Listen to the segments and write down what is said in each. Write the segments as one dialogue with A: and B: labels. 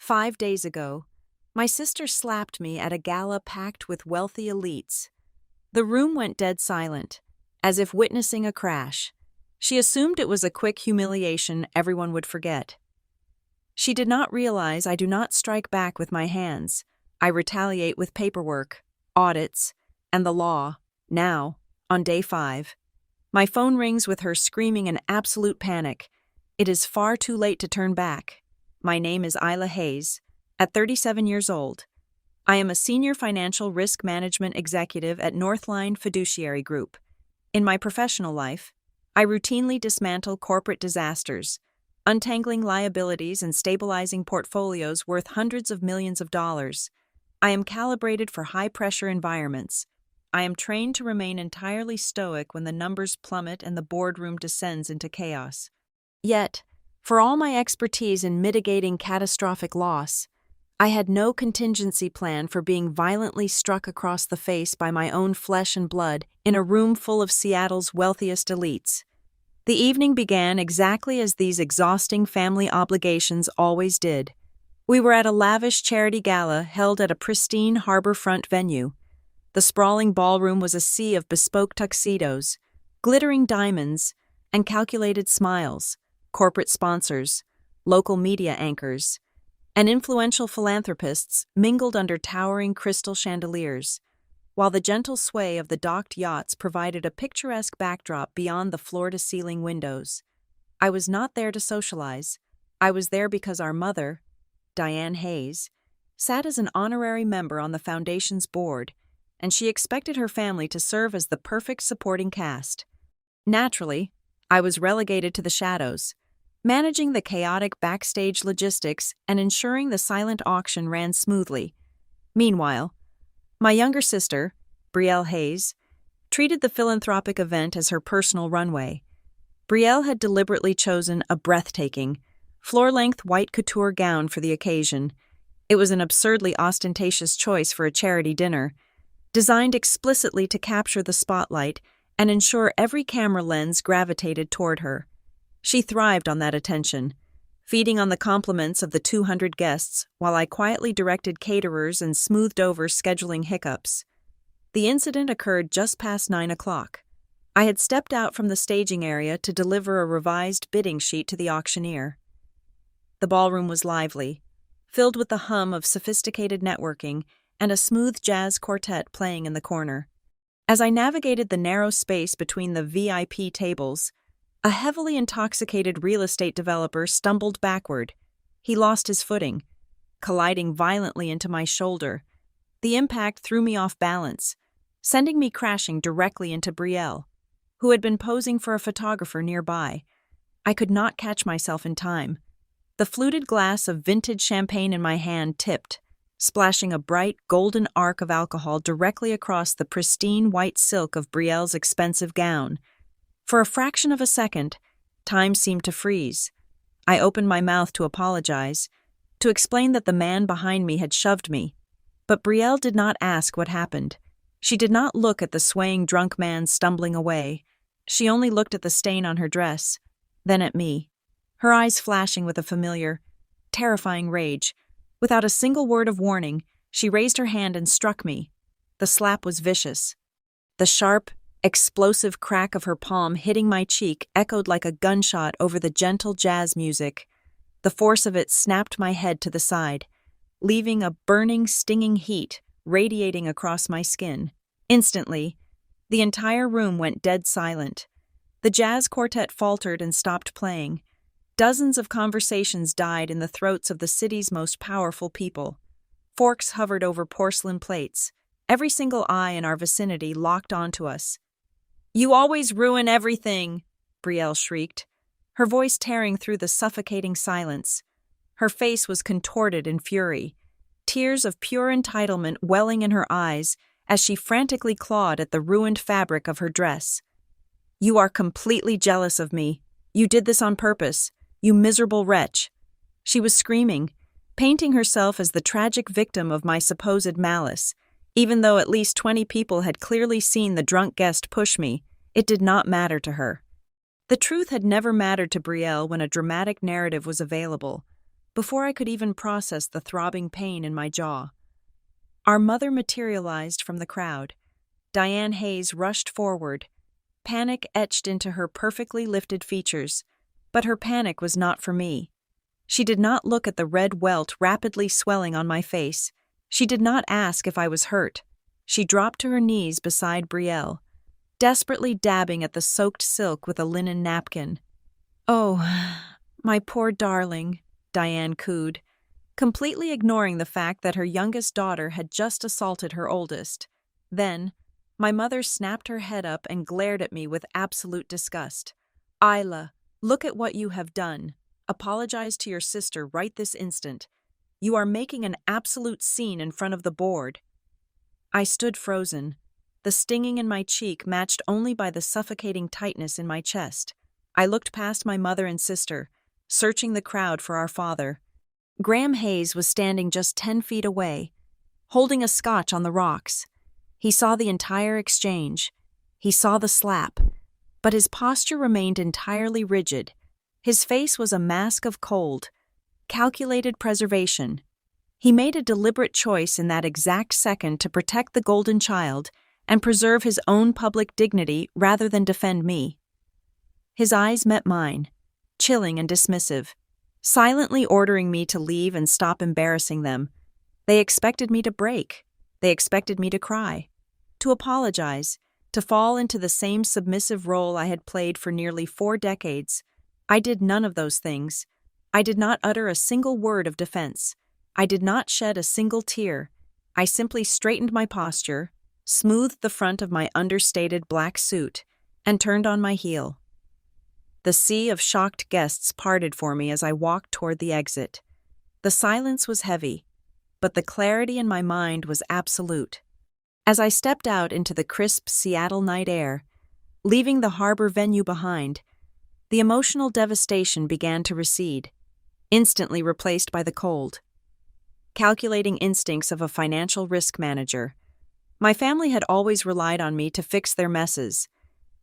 A: 5 days ago, my sister slapped me at a gala packed with wealthy elites. The room went dead silent, as if witnessing a crash. She assumed it was a quick humiliation everyone would forget. She did not realize I do not strike back with my hands. I retaliate with paperwork, audits, and the law. Now, on day 5, my phone rings with her screaming in absolute panic. It is far too late to turn back. My name is Isla Hayes. At 37 years old, I am a senior financial risk management executive at Northline Fiduciary Group. In my professional life, I routinely dismantle corporate disasters, untangling liabilities and stabilizing portfolios worth hundreds of millions of dollars. I am calibrated for high-pressure environments. I am trained to remain entirely stoic when the numbers plummet and the boardroom descends into chaos. Yet, for all my expertise in mitigating catastrophic loss, I had no contingency plan for being violently struck across the face by my own flesh and blood in a room full of Seattle's wealthiest elites. The evening began exactly as these exhausting family obligations always did. We were at a lavish charity gala held at a pristine harborfront venue. The sprawling ballroom was a sea of bespoke tuxedos, glittering diamonds, and calculated smiles, corporate sponsors, local media anchors, and influential philanthropists mingled under towering crystal chandeliers, while the gentle sway of the docked yachts provided a picturesque backdrop beyond the floor-to-ceiling windows. I was not there to socialize. I was there because our mother, Diane Hayes, sat as an honorary member on the foundation's board, and she expected her family to serve as the perfect supporting cast. Naturally, I was relegated to the shadows, managing the chaotic backstage logistics and ensuring the silent auction ran smoothly. Meanwhile, my younger sister, Brielle Hayes, treated the philanthropic event as her personal runway. Brielle had deliberately chosen a breathtaking, floor-length white couture gown for the occasion. It was an absurdly ostentatious choice for a charity dinner, designed explicitly to capture the spotlight and ensure every camera lens gravitated toward her. She thrived on that attention, feeding on the compliments of the 200 guests while I quietly directed caterers and smoothed over scheduling hiccups. The incident occurred just past 9 o'clock. I had stepped out from the staging area to deliver a revised bidding sheet to the auctioneer. The ballroom was lively, filled with the hum of sophisticated networking and a smooth jazz quartet playing in the corner. As I navigated the narrow space between the VIP tables, a heavily intoxicated real estate developer stumbled backward. He lost his footing, colliding violently into my shoulder. The impact threw me off balance, sending me crashing directly into Brielle, who had been posing for a photographer nearby. I could not catch myself in time. The fluted glass of vintage champagne in my hand tipped, splashing a bright golden arc of alcohol directly across the pristine white silk of Brielle's expensive gown. For a fraction of a second, time seemed to freeze. I opened my mouth to apologize, to explain that the man behind me had shoved me. But Brielle did not ask what happened. She did not look at the swaying drunk man stumbling away. She only looked at the stain on her dress, then at me, her eyes flashing with a familiar, terrifying rage. Without a single word of warning, she raised her hand and struck me. The slap was vicious. The sharp, explosive crack of her palm hitting my cheek echoed like a gunshot over the gentle jazz music. The force of it snapped my head to the side, leaving a burning, stinging heat radiating across my skin. Instantly, the entire room went dead silent. The jazz quartet faltered and stopped playing. Dozens of conversations died in the throats of the city's most powerful people. Forks hovered over porcelain plates. Every single eye in our vicinity locked onto us. "You always ruin everything," Brielle shrieked, her voice tearing through the suffocating silence. Her face was contorted in fury, tears of pure entitlement welling in her eyes as she frantically clawed at the ruined fabric of her dress. "You are completely jealous of me. You did this on purpose, you miserable wretch." She was screaming, painting herself as the tragic victim of my supposed malice. Even though at least 20 people had clearly seen the drunk guest push me, it did not matter to her. The truth had never mattered to Brielle when a dramatic narrative was available. before I could even process the throbbing pain in my jaw. Our mother materialized from the crowd. Diane Hayes rushed forward, panic etched into her perfectly lifted features, but her panic was not for me. She did not look at the red welt rapidly swelling on my face. She did not ask if I was hurt. She dropped to her knees beside Brielle, desperately dabbing at the soaked silk with a linen napkin. "Oh, my poor darling," Diane cooed, completely ignoring the fact that her youngest daughter had just assaulted her oldest. Then, my mother snapped her head up and glared at me with absolute disgust. "Isla, look at what you have done. Apologize to your sister right this instant. You are making an absolute scene in front of the board." I stood frozen, the stinging in my cheek matched only by the suffocating tightness in my chest. I looked past my mother and sister, searching the crowd for our father. Graham Hayes was standing just 10 feet away, holding a scotch on the rocks. He saw the entire exchange. He saw the slap, but his posture remained entirely rigid. His face was a mask of cold, calculated preservation. He made a deliberate choice in that exact second to protect the golden child and preserve his own public dignity rather than defend me. His eyes met mine, chilling and dismissive, silently ordering me to leave and stop embarrassing them. They expected me to break. They expected me to cry, to apologize, to fall into the same submissive role I had played for nearly 4 decades. I did none of those things. I did not utter a single word of defense. I did not shed a single tear. I simply straightened my posture, smoothed the front of my understated black suit, and turned on my heel. The sea of shocked guests parted for me as I walked toward the exit. The silence was heavy, but the clarity in my mind was absolute. As I stepped out into the crisp Seattle night air, leaving the harbor venue behind, the emotional devastation began to recede, instantly replaced by the cold, calculating instincts of a financial risk manager. My family had always relied on me to fix their messes,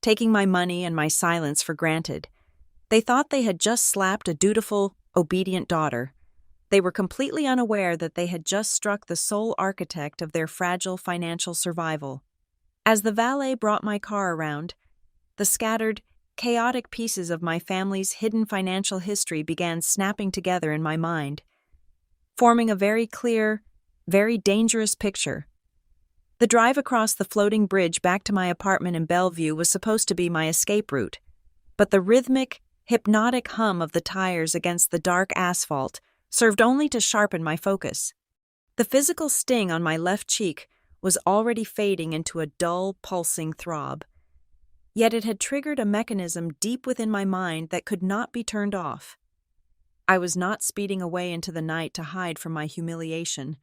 A: taking my money and my silence for granted. They thought they had just slapped a dutiful, obedient daughter. They were completely unaware that they had just struck the sole architect of their fragile financial survival. As the valet brought my car around, the scattered, chaotic pieces of my family's hidden financial history began snapping together in my mind, forming a very clear, very dangerous picture. The drive across the floating bridge back to my apartment in Bellevue was supposed to be my escape route, but the rhythmic, hypnotic hum of the tires against the dark asphalt served only to sharpen my focus. The physical sting on my left cheek was already fading into a dull, pulsing throb. Yet it had triggered a mechanism deep within my mind that could not be turned off. I was not speeding away into the night to hide from my humiliation.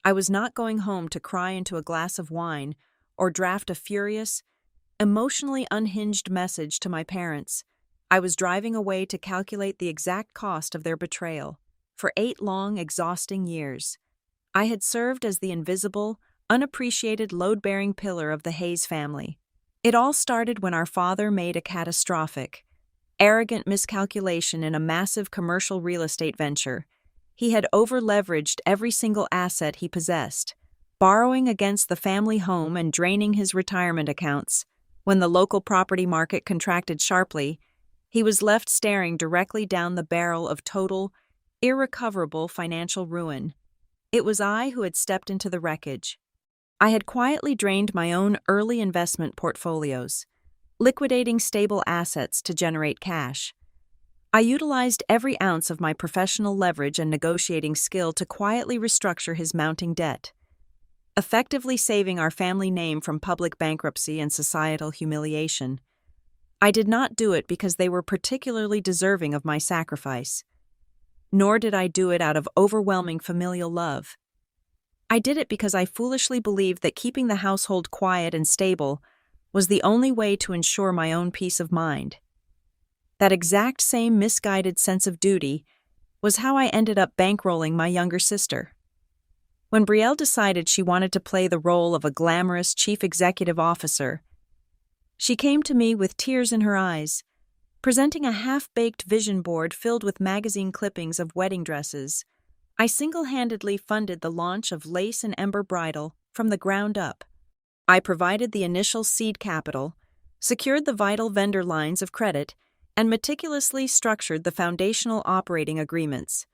A: I was not going home to cry into a glass of wine or draft a furious, emotionally unhinged message to my parents. I was driving away to calculate the exact cost of their betrayal. For 8 long, exhausting years, I had served as the invisible, unappreciated load-bearing pillar of the Hayes family. It all started when our father made a catastrophic, arrogant miscalculation in a massive commercial real estate venture. He had over-leveraged every single asset he possessed, borrowing against the family home and draining his retirement accounts. When the local property market contracted sharply, he was left staring directly down the barrel of total, irrecoverable financial ruin. It was I who had stepped into the wreckage. I had quietly drained my own early investment portfolios, liquidating stable assets to generate cash. I utilized every ounce of my professional leverage and negotiating skill to quietly restructure his mounting debt, effectively saving our family name from public bankruptcy and societal humiliation. I did not do it because they were particularly deserving of my sacrifice, nor did I do it out of overwhelming familial love. I did it because I foolishly believed that keeping the household quiet and stable was the only way to ensure my own peace of mind. That exact same misguided sense of duty was how I ended up bankrolling my younger sister. When Brielle decided she wanted to play the role of a glamorous chief executive officer, she came to me with tears in her eyes, Presenting a half-baked vision board filled with magazine clippings of wedding dresses, I single-handedly funded the launch of Lace and Ember Bridal from the ground up. I provided the initial seed capital, secured the vital vendor lines of credit, and meticulously structured the foundational operating agreements.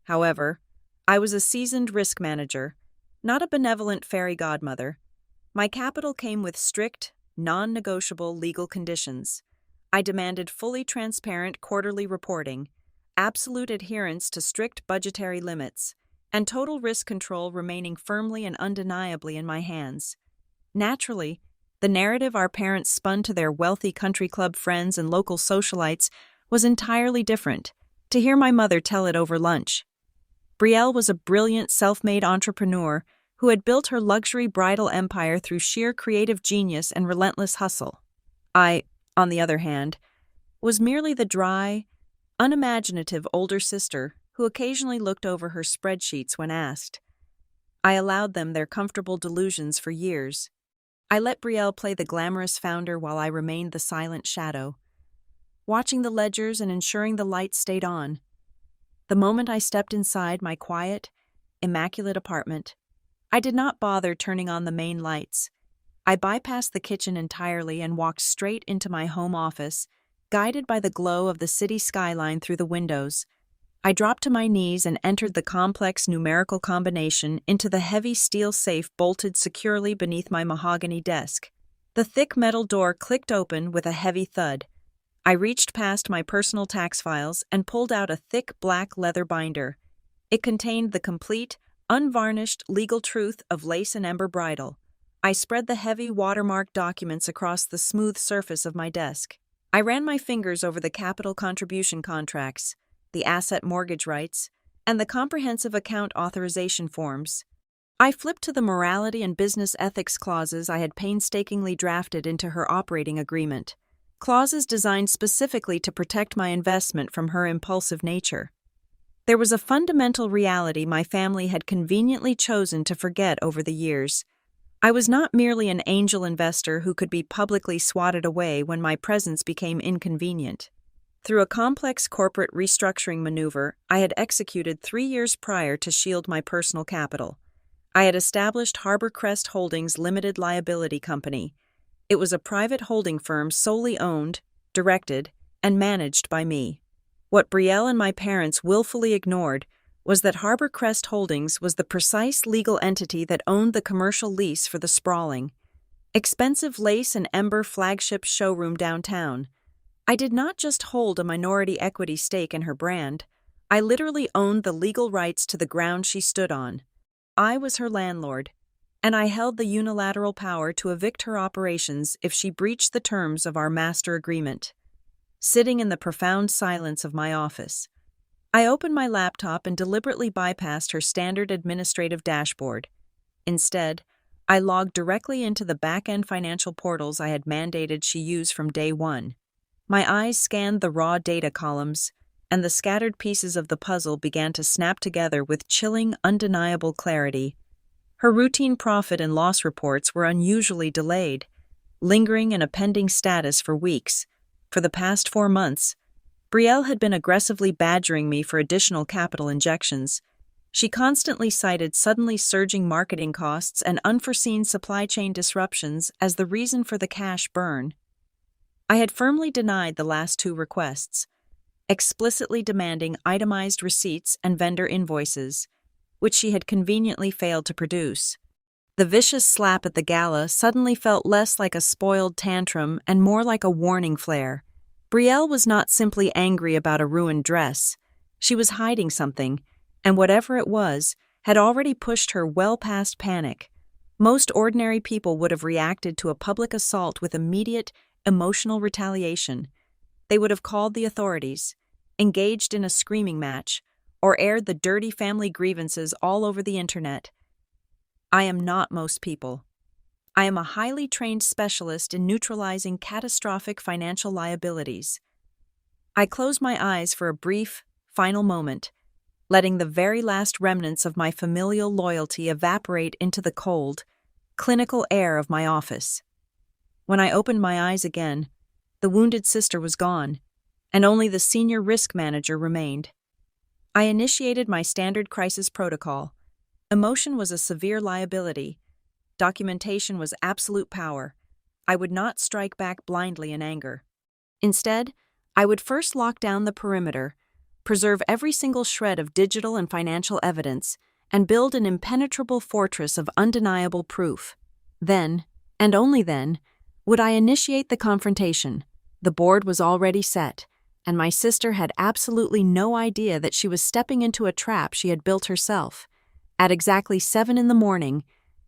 A: However, I was a seasoned risk manager, not a benevolent fairy godmother. My capital came with strict, non-negotiable legal conditions. I demanded fully transparent quarterly reporting, absolute adherence to strict budgetary limits, and total risk control remaining firmly and undeniably in my hands. Naturally, the narrative our parents spun to their wealthy country club friends and local socialites was entirely different, to hear my mother tell it over lunch. Brielle was a brilliant self-made entrepreneur who had built her luxury bridal empire through sheer creative genius and relentless hustle. I, on the other hand, was merely the dry, unimaginative older sister who occasionally looked over her spreadsheets when asked. I allowed them their comfortable delusions for years. I let Brielle play the glamorous founder while I remained the silent shadow, watching the ledgers and ensuring the lights stayed on. The moment I stepped inside my quiet, immaculate apartment, I did not bother turning on the main lights. I bypassed the kitchen entirely and walked straight into my home office, guided by the glow of the city skyline through the windows. I dropped to my knees and entered the complex numerical combination into the heavy steel safe bolted securely beneath my mahogany desk. The thick metal door clicked open with a heavy thud. I reached past my personal tax files and pulled out a thick black leather binder. It contained the complete, unvarnished legal truth of Lace and Ember Bridal. I spread the heavy watermarked documents across the smooth surface of my desk. I ran my fingers over the capital contribution contracts, the asset mortgage rights, and the comprehensive account authorization forms. I flipped to the morality and business ethics clauses I had painstakingly drafted into her operating agreement, clauses designed specifically to protect my investment from her impulsive nature. There was a fundamental reality my family had conveniently chosen to forget over the years. I was not merely an angel investor who could be publicly swatted away when my presence became inconvenient. Through a complex corporate restructuring maneuver I had executed 3 years prior to shield my personal capital, I had established Harbor Crest Holdings Limited Liability Company. It was a private holding firm solely owned, directed, and managed by me. What Brielle and my parents willfully ignored was that Harbor Crest Holdings was the precise legal entity that owned the commercial lease for the sprawling, expensive Lace and Ember flagship showroom downtown. I did not just hold a minority equity stake in her brand, I literally owned the legal rights to the ground she stood on. I was her landlord, and I held the unilateral power to evict her operations if she breached the terms of our master agreement. Sitting in the profound silence of my office, I opened my laptop and deliberately bypassed her standard administrative dashboard. Instead, I logged directly into the back-end financial portals I had mandated she use from day one. My eyes scanned the raw data columns, and the scattered pieces of the puzzle began to snap together with chilling, undeniable clarity. Her routine profit and loss reports were unusually delayed, lingering in a pending status for weeks. For the past 4 months, Brielle had been aggressively badgering me for additional capital injections. She constantly cited suddenly surging marketing costs and unforeseen supply chain disruptions as the reason for the cash burn. I had firmly denied the last 2 requests, explicitly demanding itemized receipts and vendor invoices, which she had conveniently failed to produce. The vicious slap at the gala suddenly felt less like a spoiled tantrum and more like a warning flare. Brielle was not simply angry about a ruined dress. She was hiding something, and whatever it was, had already pushed her well past panic. Most ordinary people would have reacted to a public assault with immediate, emotional retaliation. They would have called the authorities, engaged in a screaming match, or aired the dirty family grievances all over the internet. I am not most people. I am a highly trained specialist in neutralizing catastrophic financial liabilities. I closed my eyes for a brief, final moment, letting the very last remnants of my familial loyalty evaporate into the cold, clinical air of my office. When I opened my eyes again, the wounded sister was gone, and only the senior risk manager remained. I initiated my standard crisis protocol. Emotion was a severe liability. Documentation was absolute power. I would not strike back blindly in anger. Instead, I would first lock down the perimeter, preserve every single shred of digital and financial evidence, and build an impenetrable fortress of undeniable proof. Then, and only then, would I initiate the confrontation. The board was already set, and my sister had absolutely no idea that she was stepping into a trap she had built herself. At exactly 7 a.m,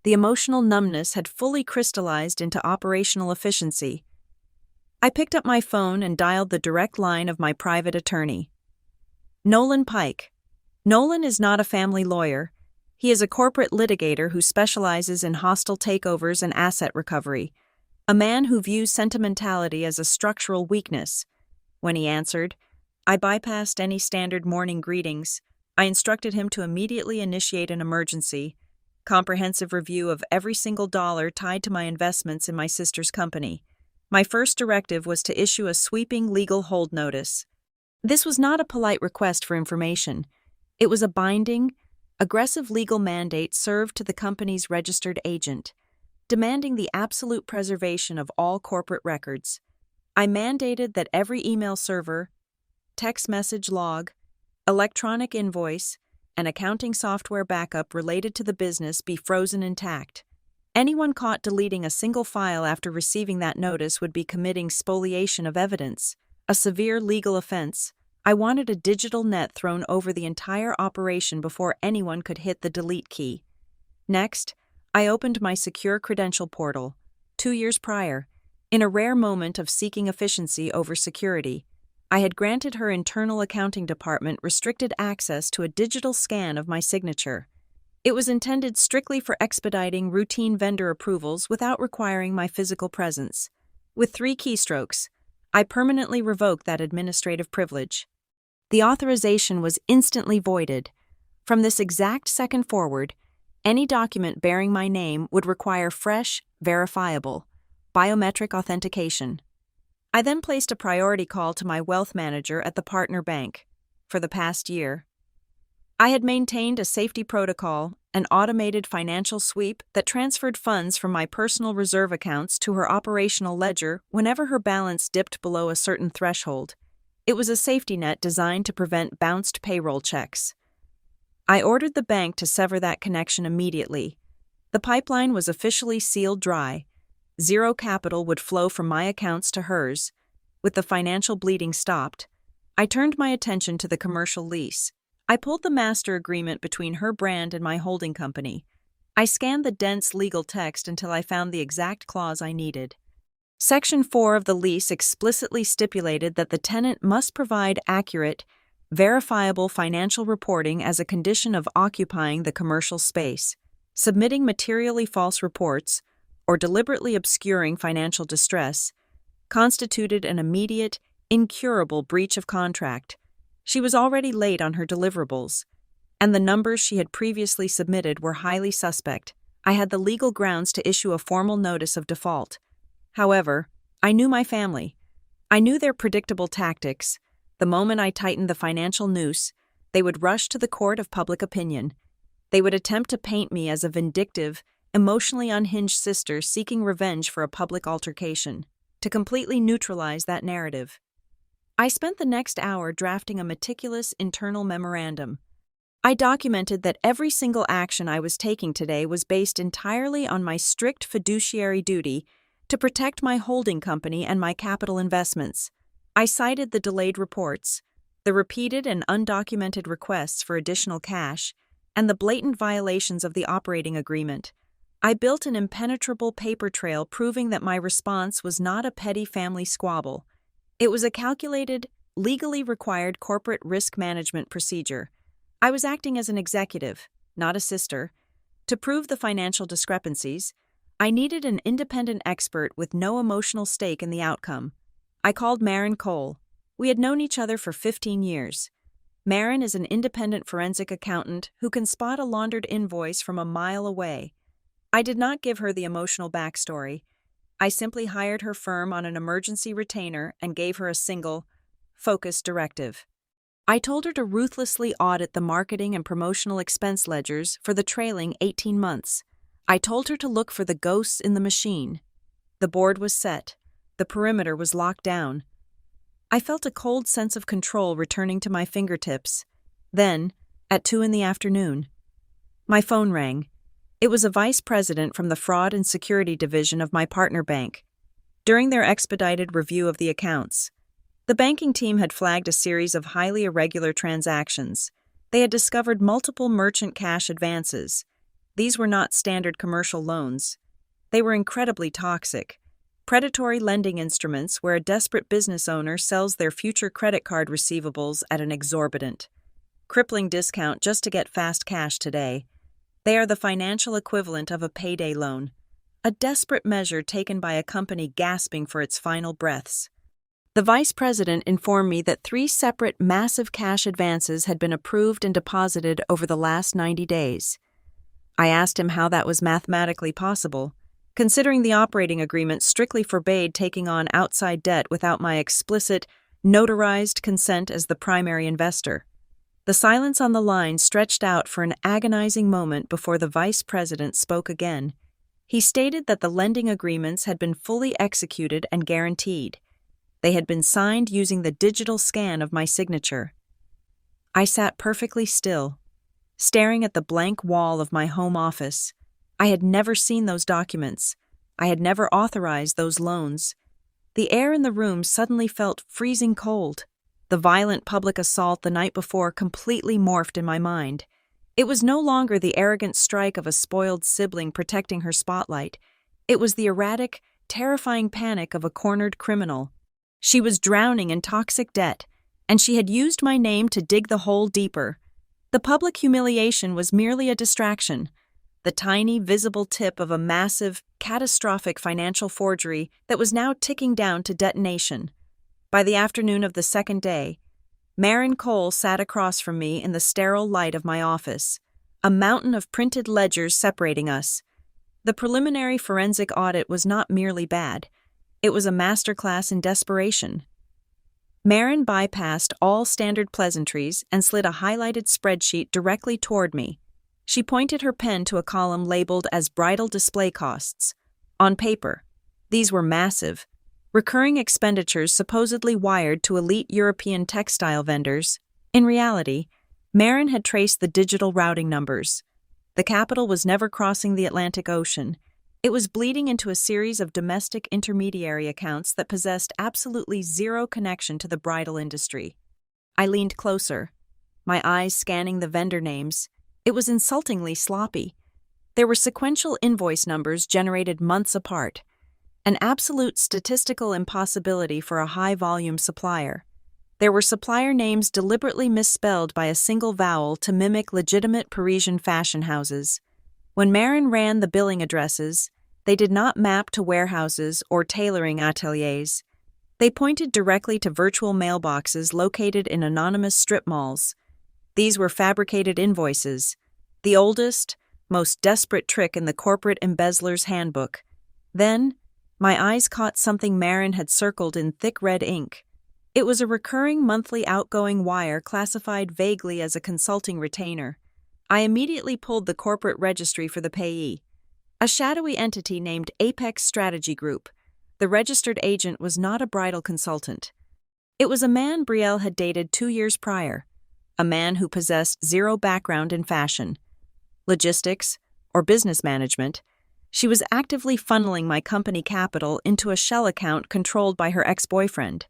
A: the emotional numbness had fully crystallized into operational efficiency. I picked up my phone and dialed the direct line of my private attorney. Nolan Pike. Nolan is not a family lawyer. He is a corporate litigator who specializes in hostile takeovers and asset recovery, a man who views sentimentality as a structural weakness. When he answered, I bypassed any standard morning greetings. I instructed him to immediately initiate an emergency, comprehensive review of every single dollar tied to my investments in my sister's company. My first directive was to issue a sweeping legal hold notice. This was not a polite request for information. It was a binding, aggressive legal mandate served to the company's registered agent, demanding the absolute preservation of all corporate records. I mandated that every email server, text message log, electronic invoice, and accounting software backup related to the business be frozen intact. Anyone caught deleting a single file after receiving that notice would be committing spoliation of evidence, a severe legal offense. I wanted a digital net thrown over the entire operation before anyone could hit the delete key. Next, I opened my secure credential portal. 2 years prior, in a rare moment of seeking efficiency over security, I had granted her internal accounting department restricted access to a digital scan of my signature. It was intended strictly for expediting routine vendor approvals without requiring my physical presence. With 3 keystrokes, I permanently revoked that administrative privilege. The authorization was instantly voided. From this exact second forward, any document bearing my name would require fresh, verifiable, biometric authentication. I then placed a priority call to my wealth manager at the partner bank. For the past year, I had maintained a safety protocol, an automated financial sweep that transferred funds from my personal reserve accounts to her operational ledger whenever her balance dipped below a certain threshold. It was a safety net designed to prevent bounced payroll checks. I ordered the bank to sever that connection immediately. The pipeline was officially sealed dry. Zero capital would flow from my accounts to hers. With the financial bleeding stopped, I turned my attention to the commercial lease. I pulled the master agreement between her brand and my holding company. I scanned the dense legal text until I found the exact clause I needed. Section 4 of the lease explicitly stipulated that the tenant must provide accurate, verifiable financial reporting as a condition of occupying the commercial space. Submitting materially false reports, or deliberately obscuring financial distress, constituted an immediate, incurable breach of contract. She was already late on her deliverables, and the numbers she had previously submitted were highly suspect. I had the legal grounds to issue a formal notice of default. However, I knew my family. I knew their predictable tactics. The moment I tightened the financial noose, they would rush to the court of public opinion. They would attempt to paint me as a vindictive, emotionally unhinged sister seeking revenge for a public altercation. To completely neutralize that narrative, I spent the next hour drafting a meticulous internal memorandum. I documented that every single action I was taking today was based entirely on my strict fiduciary duty to protect my holding company and my capital investments. I cited the delayed reports, the repeated and undocumented requests for additional cash, and the blatant violations of the operating agreement. I built an impenetrable paper trail proving that my response was not a petty family squabble. It was a calculated, legally required corporate risk management procedure. I was acting as an executive, not a sister. To prove the financial discrepancies, I needed an independent expert with no emotional stake in the outcome. I called Maren Cole. We had known each other for 15 years. Maren is an independent forensic accountant who can spot a laundered invoice from a mile away. I did not give her the emotional backstory. I simply hired her firm on an emergency retainer and gave her a single, focused directive. I told her to ruthlessly audit the marketing and promotional expense ledgers for the trailing 18 months. I told her to look for the ghosts in the machine. The board was set. The perimeter was locked down. I felt a cold sense of control returning to my fingertips. Then, at 2 p.m, my phone rang. It was a vice president from the Fraud and Security Division of my partner bank. During their expedited review of the accounts, the banking team had flagged a series of highly irregular transactions. They had discovered multiple merchant cash advances. These were not standard commercial loans. They were incredibly toxic. Predatory lending instruments where a desperate business owner sells their future credit card receivables at an exorbitant, crippling discount just to get fast cash today. They are the financial equivalent of a payday loan, a desperate measure taken by a company gasping for its final breaths. The vice president informed me that 3 separate massive cash advances had been approved and deposited over the last 90 days. I asked him how that was mathematically possible, considering the operating agreement strictly forbade taking on outside debt without my explicit, notarized consent as the primary investor. The silence on the line stretched out for an agonizing moment before the vice president spoke again. He stated that the lending agreements had been fully executed and guaranteed. They had been signed using the digital scan of my signature. I sat perfectly still, staring at the blank wall of my home office. I had never seen those documents. I had never authorized those loans. The air in the room suddenly felt freezing cold. The violent public assault the night before completely morphed in my mind. It was no longer the arrogant strike of a spoiled sibling protecting her spotlight. It was the erratic, terrifying panic of a cornered criminal. She was drowning in toxic debt, and she had used my name to dig the hole deeper. The public humiliation was merely a distraction, the tiny, visible tip of a massive, catastrophic financial forgery that was now ticking down to detonation. By the afternoon of the second day, Marin Cole sat across from me in the sterile light of my office, a mountain of printed ledgers separating us. The preliminary forensic audit was not merely bad. It was a masterclass in desperation. Marin bypassed all standard pleasantries and slid a highlighted spreadsheet directly toward me. She pointed her pen to a column labeled as bridal display costs. On paper, these were massive, recurring expenditures supposedly wired to elite European textile vendors. In reality, Marin had traced the digital routing numbers. The capital was never crossing the Atlantic Ocean. It was bleeding into a series of domestic intermediary accounts that possessed absolutely zero connection to the bridal industry. I leaned closer, my eyes scanning the vendor names. It was insultingly sloppy. There were sequential invoice numbers generated months apart, an absolute statistical impossibility for a high-volume supplier. There were supplier names deliberately misspelled by a single vowel to mimic legitimate Parisian fashion houses. When Marin ran the billing addresses, they did not map to warehouses or tailoring ateliers. They pointed directly to virtual mailboxes located in anonymous strip malls. These were fabricated invoices, the oldest, most desperate trick in the corporate embezzler's handbook. Then, my eyes caught something Marin had circled in thick red ink. It was a recurring monthly outgoing wire classified vaguely as a consulting retainer. I immediately pulled the corporate registry for the payee, a shadowy entity named Apex Strategy Group. The registered agent was not a bridal consultant. It was a man Brielle had dated 2 years prior, a man who possessed zero background in fashion, logistics, or business management. She was actively funneling my company capital into a shell account controlled by her ex-boyfriend.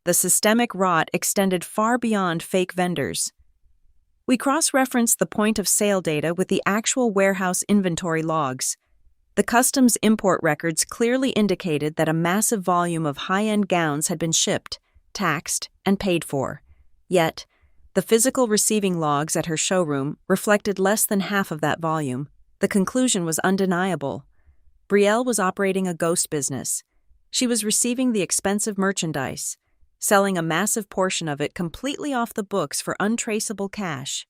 A: The systemic rot extended far beyond fake vendors. We cross-referenced the point-of-sale data with the actual warehouse inventory logs. The customs import records clearly indicated that a massive volume of high-end gowns had been shipped, taxed, and paid for. Yet, the physical receiving logs at her showroom reflected less than half of that volume. The conclusion was undeniable. Brielle was operating a ghost business. She was receiving the expensive merchandise, selling a massive portion of it completely off the books for untraceable cash,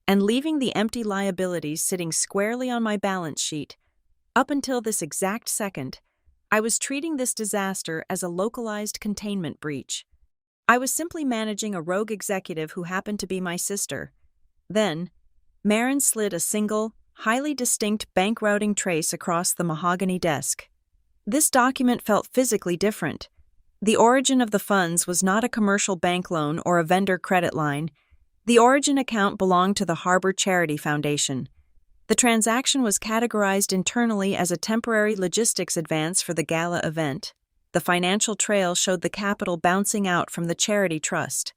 A: and leaving the empty liabilities sitting squarely on my balance sheet. Up until this exact second, I was treating this disaster as a localized containment breach. I was simply managing a rogue executive who happened to be my sister. Then, Marin slid a single, highly distinct bank routing trace across the mahogany desk. This document felt physically different. The origin of the funds was not a commercial bank loan or a vendor credit line. The origin account belonged to the Harbor Charity Foundation. The transaction was categorized internally as a temporary logistics advance for the gala event. The financial trail showed the capital bouncing out from the charity trust,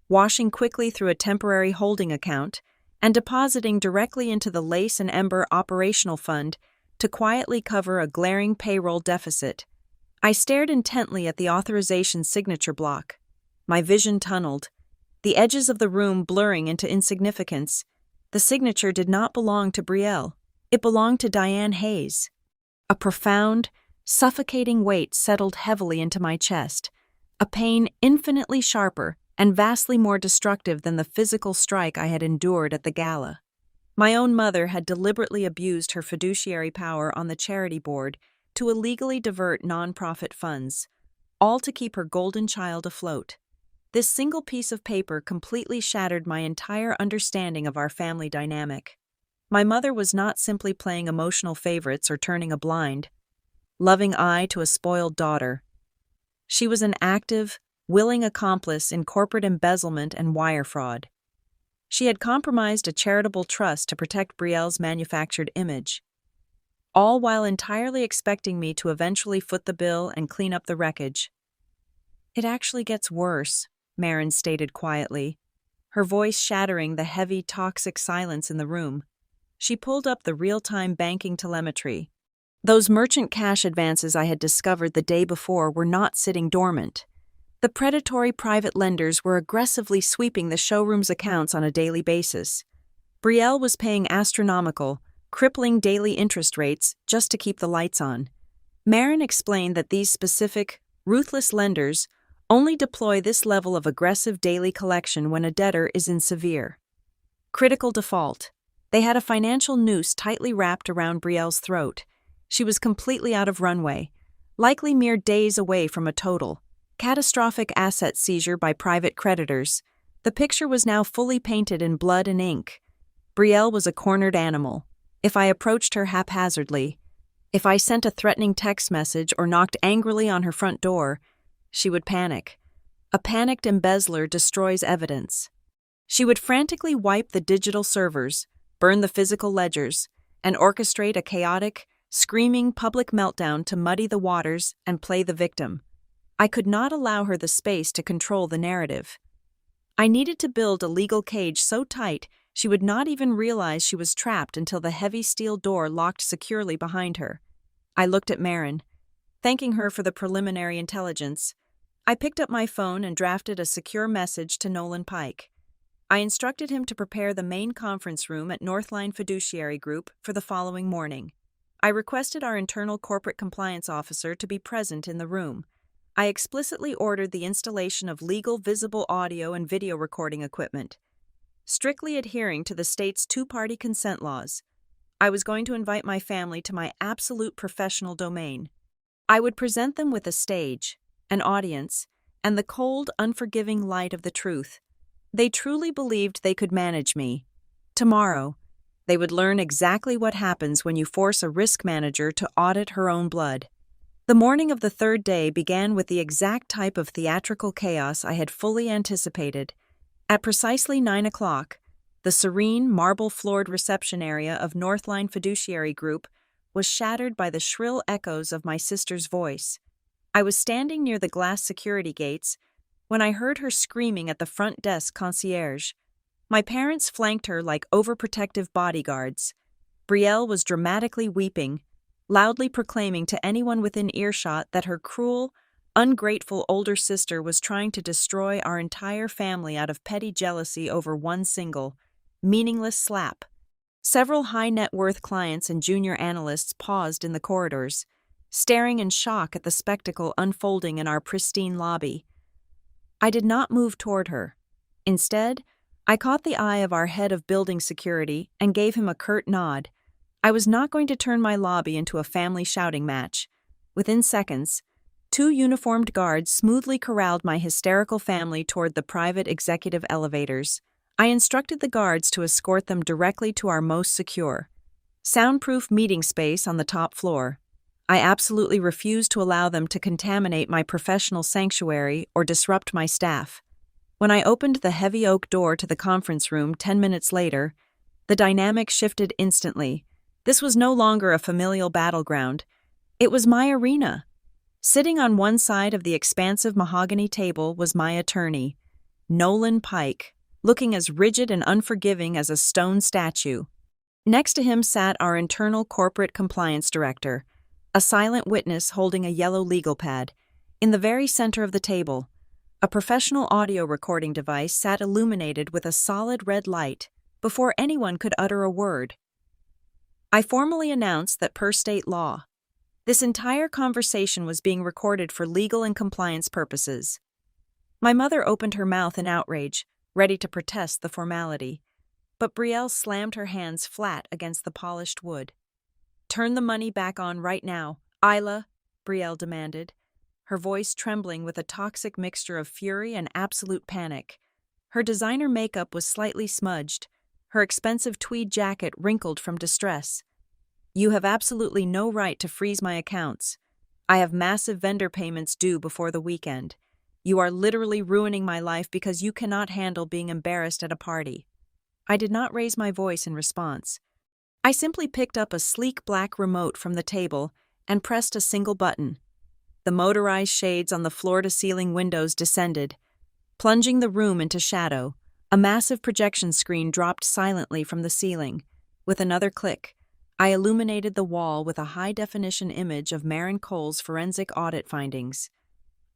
A: washing quickly through a temporary holding account, and depositing directly into the Lace and Ember Operational Fund to quietly cover a glaring payroll deficit. I stared intently at the authorization signature block. My vision tunneled, the edges of the room blurring into insignificance. The signature did not belong to Brielle. It belonged to Diane Hayes. A profound, suffocating weight settled heavily into my chest, a pain infinitely sharper and vastly more destructive than the physical strike I had endured at the gala. My own mother had deliberately abused her fiduciary power on the charity board to illegally divert nonprofit funds, all to keep her golden child afloat. This single piece of paper completely shattered my entire understanding of our family dynamic. My mother was not simply playing emotional favorites or turning a blind, loving eye to a spoiled daughter. She was an active, willing accomplice in corporate embezzlement and wire fraud. She had compromised a charitable trust to protect Brielle's manufactured image, all while entirely expecting me to eventually foot the bill and clean up the wreckage. "It actually gets worse," Marin stated quietly, her voice shattering the heavy, toxic silence in the room. She pulled up the real-time banking telemetry. Those merchant cash advances I had discovered the day before were not sitting dormant. The predatory private lenders were aggressively sweeping the showroom's accounts on a daily basis. Brielle was paying astronomical, crippling daily interest rates just to keep the lights on. Marin explained that these specific, ruthless lenders only deploy this level of aggressive daily collection when a debtor is in severe critical default. They had a financial noose tightly wrapped around Brielle's throat. She was completely out of runway, likely mere days away from a total, catastrophic asset seizure by private creditors. The picture was now fully painted in blood and ink. Brielle was a cornered animal. If I approached her haphazardly, if I sent a threatening text message or knocked angrily on her front door, she would panic. A panicked embezzler destroys evidence. She would frantically wipe the digital servers, burn the physical ledgers, and orchestrate a chaotic, screaming public meltdown to muddy the waters and play the victim. I could not allow her the space to control the narrative. I needed to build a legal cage so tight she would not even realize she was trapped until the heavy steel door locked securely behind her. I looked at Marin, thanking her for the preliminary intelligence. I picked up my phone and drafted a secure message to Nolan Pike. I instructed him to prepare the main conference room at Northline Fiduciary Group for the following morning. I requested our internal corporate compliance officer to be present in the room. I explicitly ordered the installation of legal visible audio and video recording equipment, strictly adhering to the state's two-party consent laws. I was going to invite my family to my absolute professional domain. I would present them with a stage, an audience, and the cold, unforgiving light of the truth. They truly believed they could manage me. Tomorrow, they would learn exactly what happens when you force a risk manager to audit her own blood. The morning of the third day began with the exact type of theatrical chaos I had fully anticipated. At precisely 9 o'clock, the serene, marble-floored reception area of Northline Fiduciary Group was shattered by the shrill echoes of my sister's voice. I was standing near the glass security gates when I heard her screaming at the front desk concierge. My parents flanked her like overprotective bodyguards. Brielle was dramatically weeping, loudly proclaiming to anyone within earshot that her cruel, ungrateful older sister was trying to destroy our entire family out of petty jealousy over one single, meaningless slap. Several high-net-worth clients and junior analysts paused in the corridors, staring in shock at the spectacle unfolding in our pristine lobby. I did not move toward her. Instead, I caught the eye of our head of building security and gave him a curt nod. I was not going to turn my lobby into a family shouting match. Within seconds, Two uniformed guards smoothly corralled my hysterical family toward the private executive elevators. I instructed the guards to escort them directly to our most secure, soundproof meeting space on the top floor. I absolutely refused to allow them to contaminate my professional sanctuary or disrupt my staff. When I opened the heavy oak door to the conference room 10 minutes later, the dynamic shifted instantly. This was no longer a familial battleground. It was my arena. Sitting on one side of the expansive mahogany table was my attorney, Nolan Pike, looking as rigid and unforgiving as a stone statue. Next to him sat our internal corporate compliance director, a silent witness holding a yellow legal pad. In the very center of the table, a professional audio recording device sat illuminated with a solid red light before anyone could utter a word. I formally announced that per state law, this entire conversation was being recorded for legal and compliance purposes. My mother opened her mouth in outrage, ready to protest the formality, but Brielle slammed her hands flat against the polished wood. "Turn the money back on right now, Isla," Brielle demanded, her voice trembling with a toxic mixture of fury and absolute panic. Her designer makeup was slightly smudged, her expensive tweed jacket wrinkled from distress. "You have absolutely no right to freeze my accounts. I have massive vendor payments due before the weekend. You are literally ruining my life because you cannot handle being embarrassed at a party." I did not raise my voice in response. I simply picked up a sleek black remote from the table and pressed a single button. The motorized shades on the floor-to-ceiling windows descended, plunging the room into shadow. A massive projection screen dropped silently from the ceiling. With another click, I illuminated the wall with a high-definition image of Marin Cole's forensic audit findings.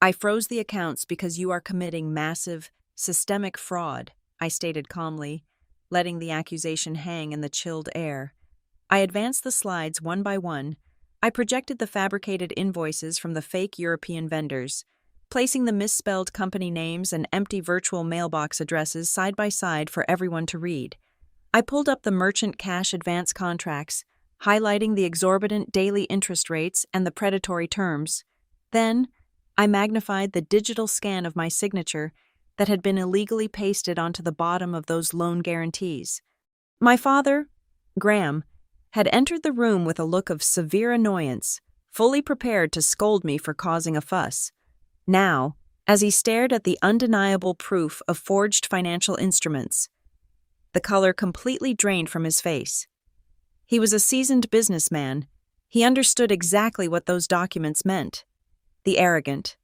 A: "I froze the accounts because you are committing massive, systemic fraud," I stated calmly, letting the accusation hang in the chilled air. I advanced the slides one by one. I projected the fabricated invoices from the fake European vendors, placing the misspelled company names and empty virtual mailbox addresses side by side for everyone to read. I pulled up the merchant cash advance contracts, highlighting the exorbitant daily interest rates and the predatory terms. Then, I magnified the digital scan of my signature that had been illegally pasted onto the bottom of those loan guarantees. My father, Graham, had entered the room with a look of severe annoyance, fully prepared to scold me for causing a fuss. Now, as he stared at the undeniable proof of forged financial instruments, the color completely drained from his face. He was a seasoned businessman. He understood exactly what those documents meant. The arrogant,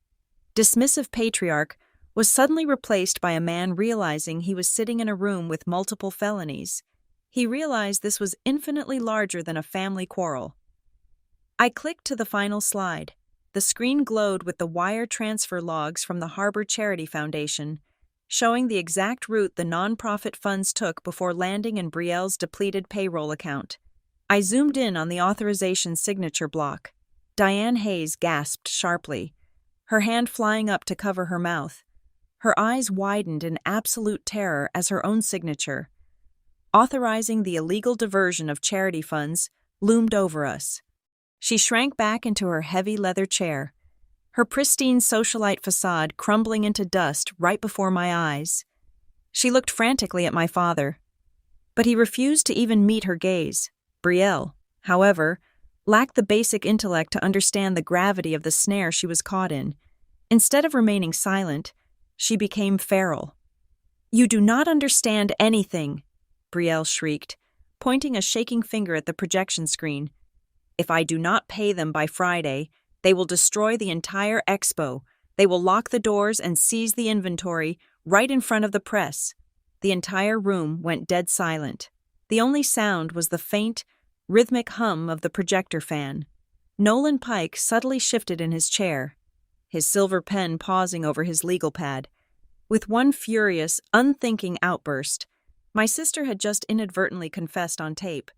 A: dismissive patriarch was suddenly replaced by a man realizing he was sitting in a room with multiple felonies. He realized this was infinitely larger than a family quarrel. I clicked to the final slide. The screen glowed with the wire transfer logs from the Harbor Charity Foundation, showing the exact route the nonprofit funds took before landing in Brielle's depleted payroll account. I zoomed in on the authorization signature block. Diane Hayes gasped sharply, her hand flying up to cover her mouth. Her eyes widened in absolute terror as her own signature, authorizing the illegal diversion of charity funds, loomed over us. She shrank back into her heavy leather chair, her pristine socialite facade crumbling into dust right before my eyes. She looked frantically at my father, but he refused to even meet her gaze. Brielle, however, lacked the basic intellect to understand the gravity of the snare she was caught in. Instead of remaining silent, she became feral. "You do not understand anything," Brielle shrieked, pointing a shaking finger at the projection screen. "If I do not pay them by Friday, they will destroy the entire expo. They will lock the doors and seize the inventory right in front of the press." The entire room went dead silent. The only sound was the faint, rhythmic hum of the projector fan. Nolan Pike subtly shifted in his chair, his silver pen pausing over his legal pad. With one furious, unthinking outburst, my sister had just inadvertently confessed on tape.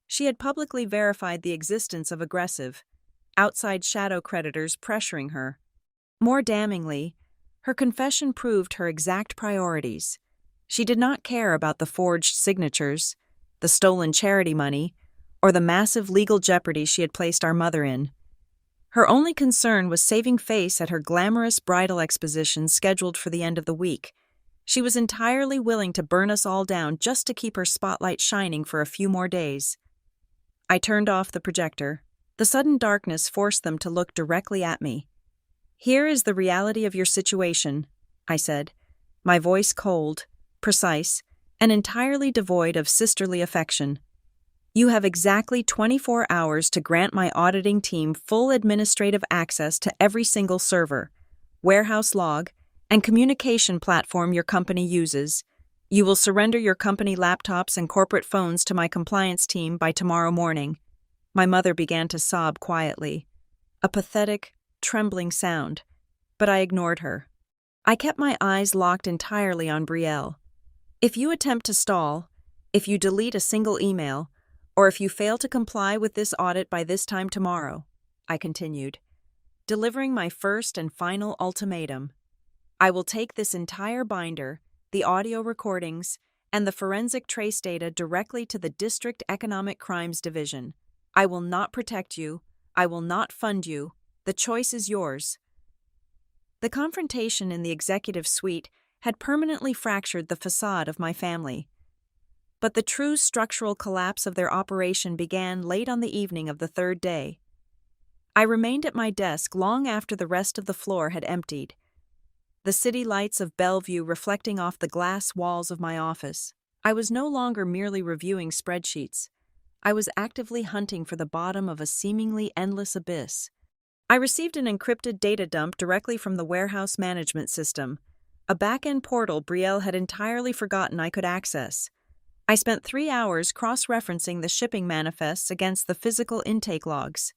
A: She had publicly verified the existence of aggressive, outside shadow creditors pressuring her. More damningly, her confession proved her exact priorities. She did not care about the forged signatures, the stolen charity money, or the massive legal jeopardy she had placed our mother in. Her only concern was saving face at her glamorous bridal exposition scheduled for the end of the week. She was entirely willing to burn us all down just to keep her spotlight shining for a few more days. I turned off the projector. The sudden darkness forced them to look directly at me. "Here is the reality of your situation," I said, my voice cold, precise, and entirely devoid of sisterly affection. "You have exactly 24 hours to grant my auditing team full administrative access to every single server, warehouse log, and communication platform your company uses. You will surrender your company laptops and corporate phones to my compliance team by tomorrow morning." My mother began to sob quietly, a pathetic, trembling sound, but I ignored her. I kept my eyes locked entirely on Brielle. "If you attempt to stall, if you delete a single email, or if you fail to comply with this audit by this time tomorrow," I continued, delivering my first and final ultimatum, "I will take this entire binder, the audio recordings, and the forensic trace data directly to the District Economic Crimes Division. I will not protect you. I will not fund you. The choice is yours." The confrontation in the executive suite had permanently fractured the facade of my family. But the true structural collapse of their operation began late on the evening of the third day. I remained at my desk long after the rest of the floor had emptied, the city lights of Bellevue reflecting off the glass walls of my office. I was no longer merely reviewing spreadsheets. I was actively hunting for the bottom of a seemingly endless abyss. I received an encrypted data dump directly from the warehouse management system, a back-end portal Brielle had entirely forgotten I could access. I spent 3 hours cross-referencing the shipping manifests against the physical intake logs,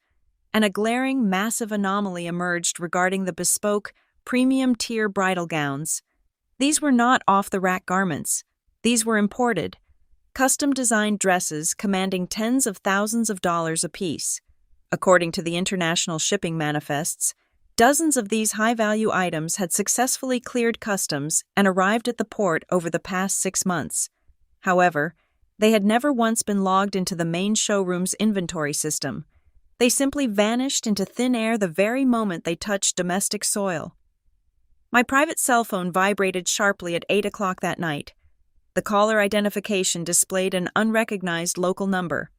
A: and a glaring, massive anomaly emerged regarding the bespoke, premium-tier bridal gowns. These were not off-the-rack garments. These were imported, custom-designed dresses commanding tens of thousands of dollars apiece. According to the international shipping manifests, dozens of these high-value items had successfully cleared customs and arrived at the port over the past 6 months. However, they had never once been logged into the main showroom's inventory system. They simply vanished into thin air the very moment they touched domestic soil. My private cell phone vibrated sharply at 8 o'clock that night. The caller identification displayed an unrecognized local number.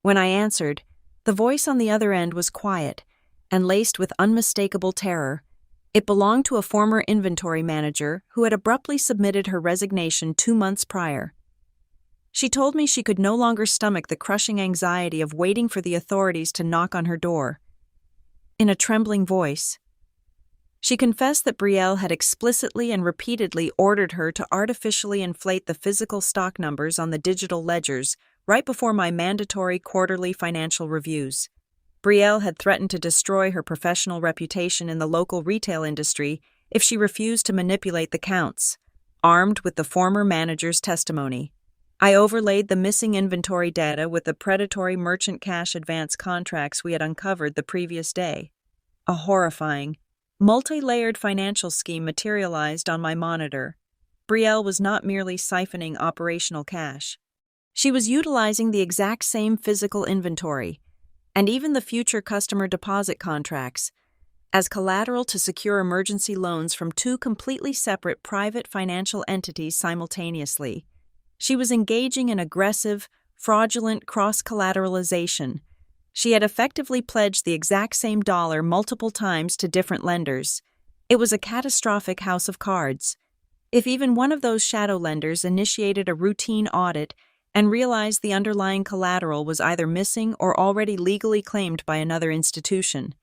A: When I answered, the voice on the other end was quiet and laced with unmistakable terror. It belonged to a former inventory manager who had abruptly submitted her resignation 2 months prior. She told me she could no longer stomach the crushing anxiety of waiting for the authorities to knock on her door. In a trembling voice, she confessed that Brielle had explicitly and repeatedly ordered her to artificially inflate the physical stock numbers on the digital ledgers right before my mandatory quarterly financial reviews. Brielle had threatened to destroy her professional reputation in the local retail industry if she refused to manipulate the counts, armed with the former manager's testimony. I overlaid the missing inventory data with the predatory merchant cash advance contracts we had uncovered the previous day. A horrifying, multi-layered financial scheme materialized on my monitor. Brielle was not merely siphoning operational cash. She was utilizing the exact same physical inventory, and even the future customer deposit contracts, as collateral to secure emergency loans from 2 completely separate private financial entities simultaneously. She was engaging in aggressive, fraudulent cross-collateralization. She had effectively pledged the exact same dollar multiple times to different lenders. It was a catastrophic house of cards. If even one of those shadow lenders initiated a routine audit and realized the underlying collateral was either missing or already legally claimed by another institution,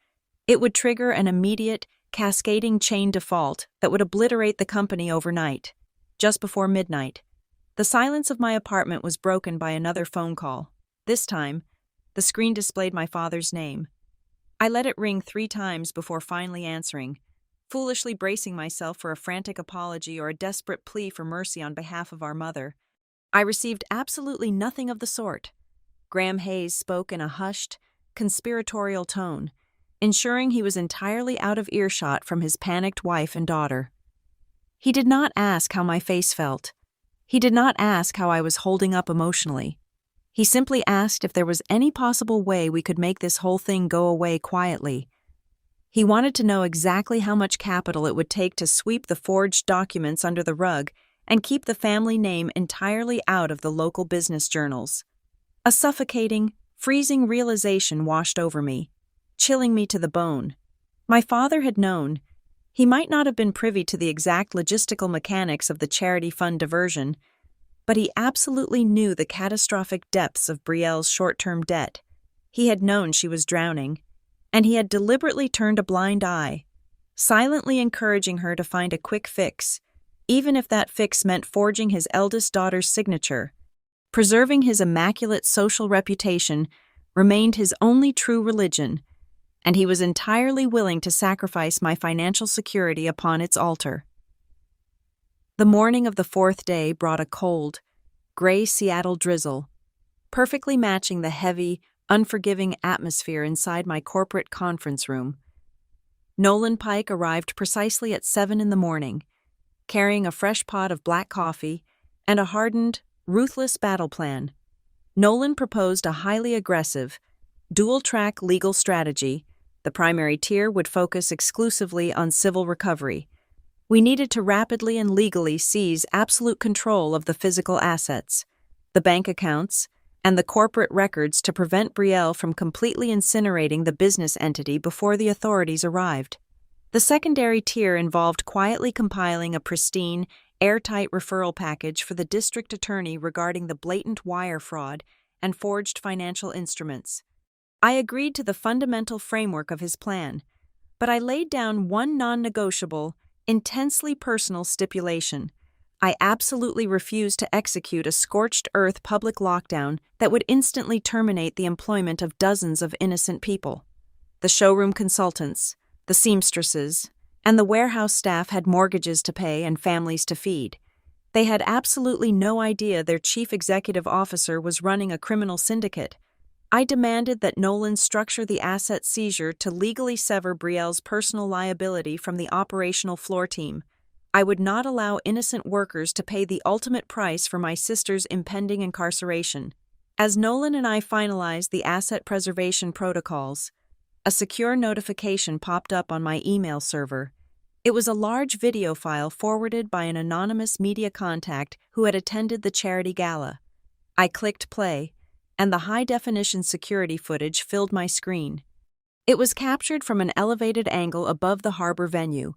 A: it would trigger an immediate, cascading chain default that would obliterate the company overnight. Just before midnight, the silence of my apartment was broken by another phone call. This time, the screen displayed my father's name. I let it ring 3 times before finally answering, foolishly bracing myself for a frantic apology or a desperate plea for mercy on behalf of our mother. I received absolutely nothing of the sort. Graham Hayes spoke in a hushed, conspiratorial tone, ensuring he was entirely out of earshot from his panicked wife and daughter. He did not ask how my face felt. He did not ask how I was holding up emotionally. He simply asked if there was any possible way we could make this whole thing go away quietly, He wanted to know exactly how much capital it would take to sweep the forged documents under the rug and keep the family name entirely out of the local business journals. A suffocating, freezing realization washed over me, chilling me to the bone. My father had known. He might not have been privy to the exact logistical mechanics of the charity fund diversion, but he absolutely knew the catastrophic depths of Brielle's short-term debt. He had known she was drowning, and he had deliberately turned a blind eye, silently encouraging her to find a quick fix, even if that fix meant forging his eldest daughter's signature. Preserving his immaculate social reputation remained his only true religion, and he was entirely willing to sacrifice my financial security upon its altar. The morning of the fourth day brought a cold, gray Seattle drizzle, perfectly matching the heavy, unforgiving atmosphere inside my corporate conference room. Nolan Pike arrived precisely at 7 a.m, carrying a fresh pot of black coffee and a hardened, ruthless battle plan. Nolan proposed a highly aggressive, dual-track legal strategy. The primary tier would focus exclusively on civil recovery. We needed to rapidly and legally seize absolute control of the physical assets, the bank accounts, and the corporate records to prevent Brielle from completely incinerating the business entity before the authorities arrived. The secondary tier involved quietly compiling a pristine, airtight referral package for the district attorney regarding the blatant wire fraud and forged financial instruments. I agreed to the fundamental framework of his plan, but I laid down one non-negotiable, intensely personal stipulation. I absolutely refused to execute a scorched earth public lockdown that would instantly terminate the employment of dozens of innocent people. The showroom consultants, the seamstresses, and the warehouse staff had mortgages to pay and families to feed. They had absolutely no idea their chief executive officer was running a criminal syndicate. I demanded that Nolan structure the asset seizure to legally sever Brielle's personal liability from the operational floor team. I would not allow innocent workers to pay the ultimate price for my sister's impending incarceration. As Nolan and I finalized the asset preservation protocols, a secure notification popped up on my email server. It was a large video file forwarded by an anonymous media contact who had attended the charity gala. I clicked play, and the high-definition security footage filled my screen. It was captured from an elevated angle above the harbor venue,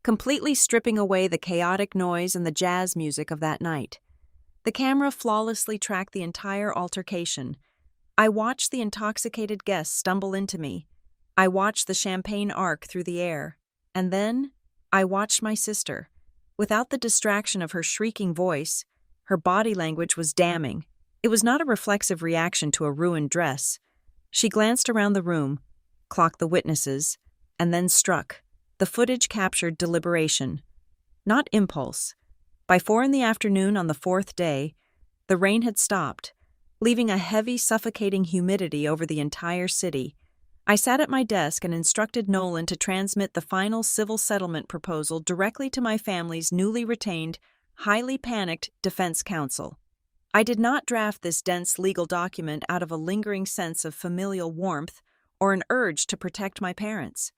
A: completely stripping away the chaotic noise and the jazz music of that night. The camera flawlessly tracked the entire altercation. I watched the intoxicated guests stumble into me. I watched the champagne arc through the air. And then, I watched my sister. Without the distraction of her shrieking voice, her body language was damning. It was not a reflexive reaction to a ruined dress. She glanced around the room, clocked the witnesses, and then struck. The footage captured deliberation, not impulse. By 4 p.m. on the fourth day, the rain had stopped, leaving a heavy, suffocating humidity over the entire city. I sat at my desk and instructed Nolan to transmit the final civil settlement proposal directly to my family's newly retained, highly panicked defense counsel. I did not draft this dense legal document out of a lingering sense of familial warmth or an urge to protect my parents.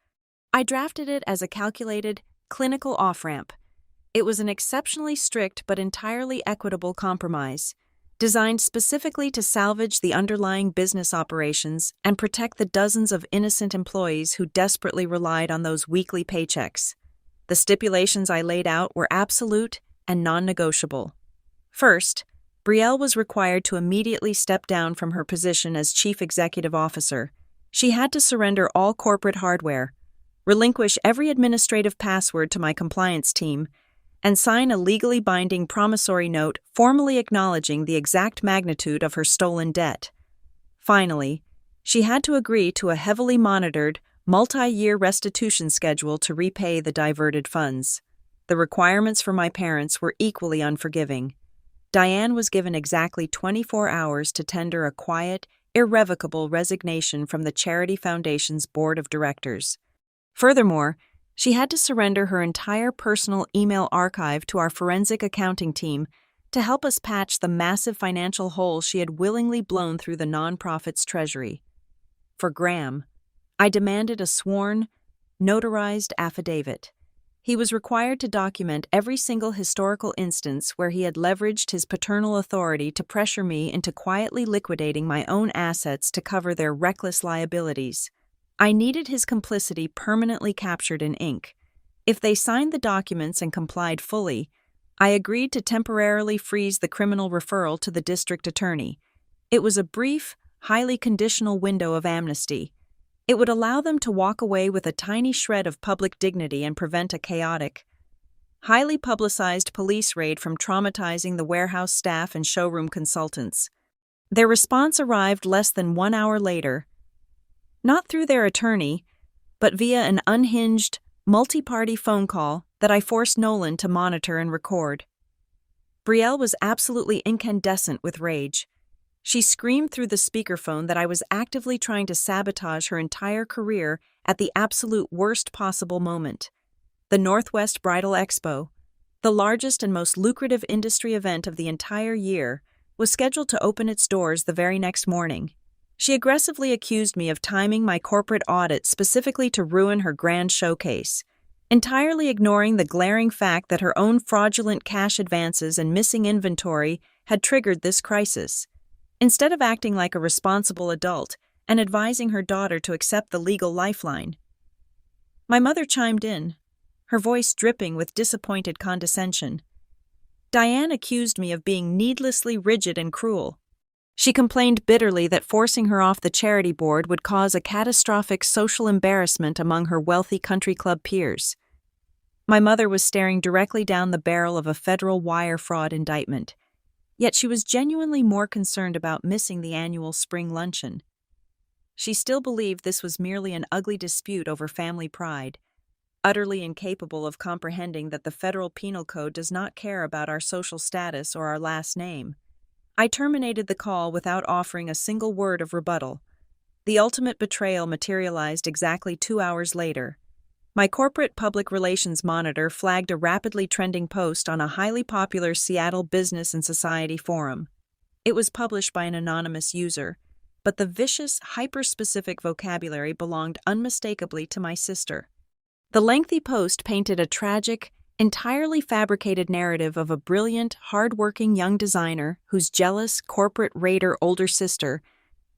A: I drafted it as a calculated, clinical off-ramp. It was an exceptionally strict but entirely equitable compromise, designed specifically to salvage the underlying business operations and protect the dozens of innocent employees who desperately relied on those weekly paychecks. The stipulations I laid out were absolute and non-negotiable. First, Brielle was required to immediately step down from her position as Chief Executive Officer. She had to surrender all corporate hardware, relinquish every administrative password to my compliance team, and sign a legally binding promissory note formally acknowledging the exact magnitude of her stolen debt. Finally, she had to agree to a heavily monitored, multi-year restitution schedule to repay the diverted funds. The requirements for my parents were equally unforgiving. Diane was given exactly 24 hours to tender a quiet, irrevocable resignation from the Charity Foundation's board of directors. Furthermore, she had to surrender her entire personal email archive to our forensic accounting team to help us patch the massive financial hole she had willingly blown through the nonprofit's treasury. For Graham, I demanded a sworn, notarized affidavit. He was required to document every single historical instance where he had leveraged his paternal authority to pressure me into quietly liquidating my own assets to cover their reckless liabilities. I needed his complicity permanently captured in ink. If they signed the documents and complied fully, I agreed to temporarily freeze the criminal referral to the district attorney. It was a brief, highly conditional window of amnesty. It would allow them to walk away with a tiny shred of public dignity and prevent a chaotic, highly publicized police raid from traumatizing the warehouse staff and showroom consultants. Their response arrived less than 1 hour later, not through their attorney, but via an unhinged, multi-party phone call that I forced Nolan to monitor and record. Brielle was absolutely incandescent with rage. She screamed through the speakerphone that I was actively trying to sabotage her entire career at the absolute worst possible moment. The Northwest Bridal Expo, the largest and most lucrative industry event of the entire year, was scheduled to open its doors the very next morning. She aggressively accused me of timing my corporate audit specifically to ruin her grand showcase, entirely ignoring the glaring fact that her own fraudulent cash advances and missing inventory had triggered this crisis. Instead of acting like a responsible adult and advising her daughter to accept the legal lifeline, my mother chimed in, her voice dripping with disappointed condescension. Diane accused me of being needlessly rigid and cruel. She complained bitterly that forcing her off the charity board would cause a catastrophic social embarrassment among her wealthy country club peers. My mother was staring directly down the barrel of a federal wire fraud indictment, yet she was genuinely more concerned about missing the annual spring luncheon. She still believed this was merely an ugly dispute over family pride, utterly incapable of comprehending that the federal penal code does not care about our social status or our last name. I terminated the call without offering a single word of rebuttal. The ultimate betrayal materialized exactly 2 hours later. My corporate public relations monitor flagged a rapidly trending post on a highly popular Seattle business and society forum. It was published by an anonymous user, but the vicious, hyper-specific vocabulary belonged unmistakably to my sister. The lengthy post painted a tragic, entirely fabricated narrative of a brilliant, hard-working young designer whose jealous, corporate raider older sister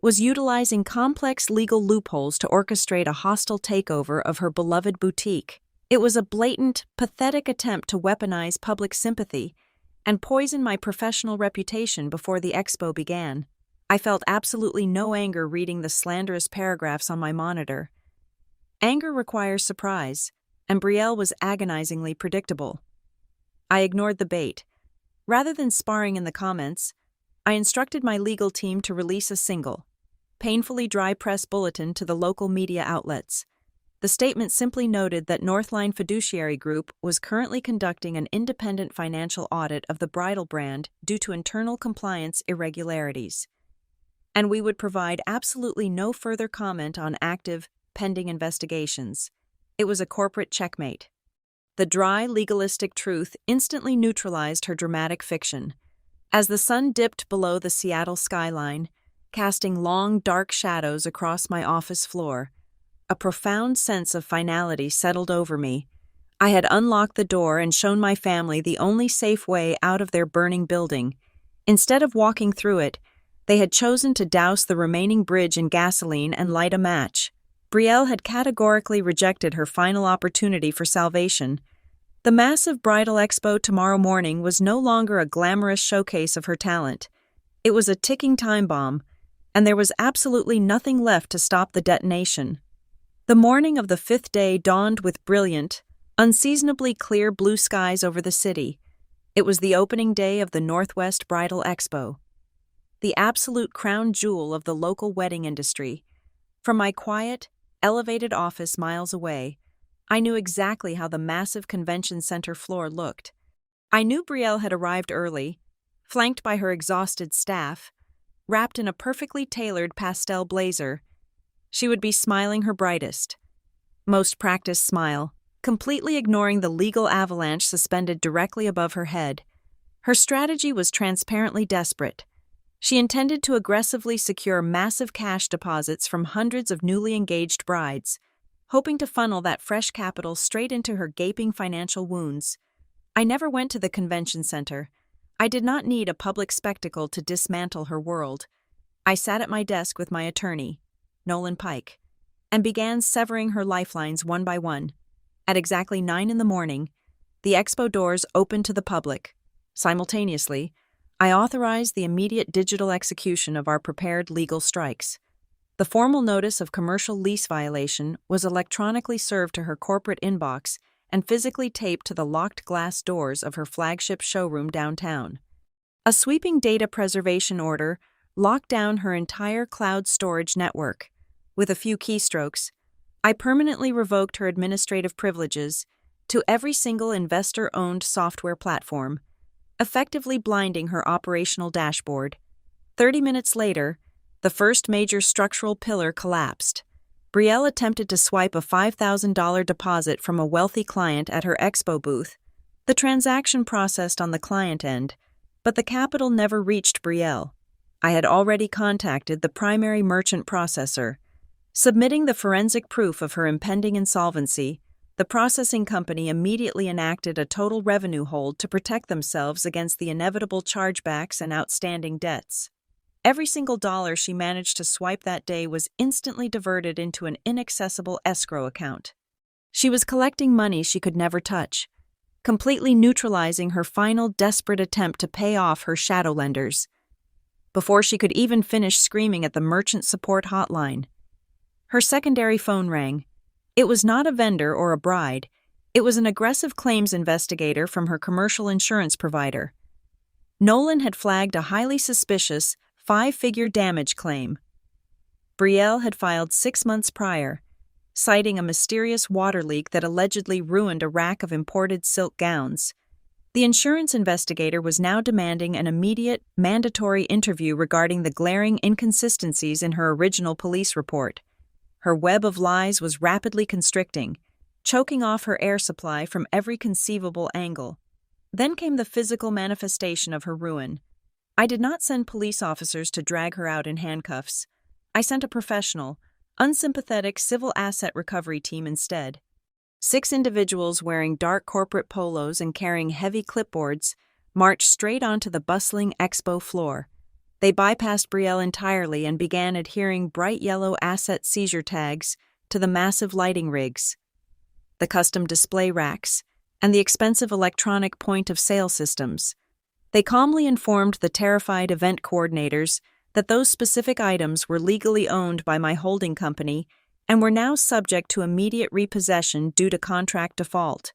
A: was utilizing complex legal loopholes to orchestrate a hostile takeover of her beloved boutique. It was a blatant, pathetic attempt to weaponize public sympathy and poison my professional reputation before the expo began. I felt absolutely no anger reading the slanderous paragraphs on my monitor. Anger requires surprise, and Brielle was agonizingly predictable. I ignored the bait. Rather than sparring in the comments, I instructed my legal team to release a single, painfully dry press bulletin to the local media outlets. The statement simply noted that Northline Fiduciary Group was currently conducting an independent financial audit of the bridal brand due to internal compliance irregularities, and we would provide absolutely no further comment on active, pending investigations. It was a corporate checkmate. The dry, legalistic truth instantly neutralized her dramatic fiction. As the sun dipped below the Seattle skyline, casting long, dark shadows across my office floor, a profound sense of finality settled over me. I had unlocked the door and shown my family the only safe way out of their burning building. Instead of walking through it, they had chosen to douse the remaining bridge in gasoline and light a match. Brielle had categorically rejected her final opportunity for salvation. The massive bridal expo tomorrow morning was no longer a glamorous showcase of her talent. It was a ticking time bomb, and there was absolutely nothing left to stop the detonation. The morning of the 5th day dawned with brilliant, unseasonably clear blue skies over the city. It was the opening day of the Northwest Bridal Expo, the absolute crown jewel of the local wedding industry. From my quiet, elevated office miles away, I knew exactly how the massive convention center floor looked. I knew Brielle had arrived early, flanked by her exhausted staff, wrapped in a perfectly tailored pastel blazer. She would be smiling her brightest, most practiced smile, completely ignoring the legal avalanche suspended directly above her head. Her strategy was transparently desperate. She intended to aggressively secure massive cash deposits from hundreds of newly engaged brides, hoping to funnel that fresh capital straight into her gaping financial wounds. I never went to the convention center. I did not need a public spectacle to dismantle her world. I sat at my desk with my attorney, Nolan Pike, and began severing her lifelines one by one. At exactly 9 a.m, the expo doors opened to the public. Simultaneously, I authorized the immediate digital execution of our prepared legal strikes. The formal notice of commercial lease violation was electronically served to her corporate inbox and physically taped to the locked glass doors of her flagship showroom downtown. A sweeping data preservation order locked down her entire cloud storage network. With a few keystrokes, I permanently revoked her administrative privileges to every single investor-owned software platform, effectively blinding her operational dashboard. 30 minutes later, the first major structural pillar collapsed. Brielle attempted to swipe a $5,000 deposit from a wealthy client at her expo booth. The transaction processed on the client end, but the capital never reached Brielle. I had already contacted the primary merchant processor. Submitting the forensic proof of her impending insolvency, the processing company immediately enacted a total revenue hold to protect themselves against the inevitable chargebacks and outstanding debts. Every single dollar she managed to swipe that day was instantly diverted into an inaccessible escrow account. She was collecting money she could never touch, completely neutralizing her final desperate attempt to pay off her shadow lenders. Before she could even finish screaming at the merchant support hotline, her secondary phone rang. It was not a vendor or a bride. It was an aggressive claims investigator from her commercial insurance provider. Nolan had flagged a highly suspicious, 5-figure damage claim. Brielle had filed 6 months prior, citing a mysterious water leak that allegedly ruined a rack of imported silk gowns. The insurance investigator was now demanding an immediate, mandatory interview regarding the glaring inconsistencies in her original police report. Her web of lies was rapidly constricting, choking off her air supply from every conceivable angle. Then came the physical manifestation of her ruin. I did not send police officers to drag her out in handcuffs. I sent a professional, unsympathetic civil asset recovery team instead. 6 individuals wearing dark corporate polos and carrying heavy clipboards marched straight onto the bustling expo floor. They bypassed Brielle entirely and began adhering bright yellow asset seizure tags to the massive lighting rigs, the custom display racks, and the expensive electronic point-of-sale systems. They calmly informed the terrified event coordinators that those specific items were legally owned by my holding company and were now subject to immediate repossession due to contract default.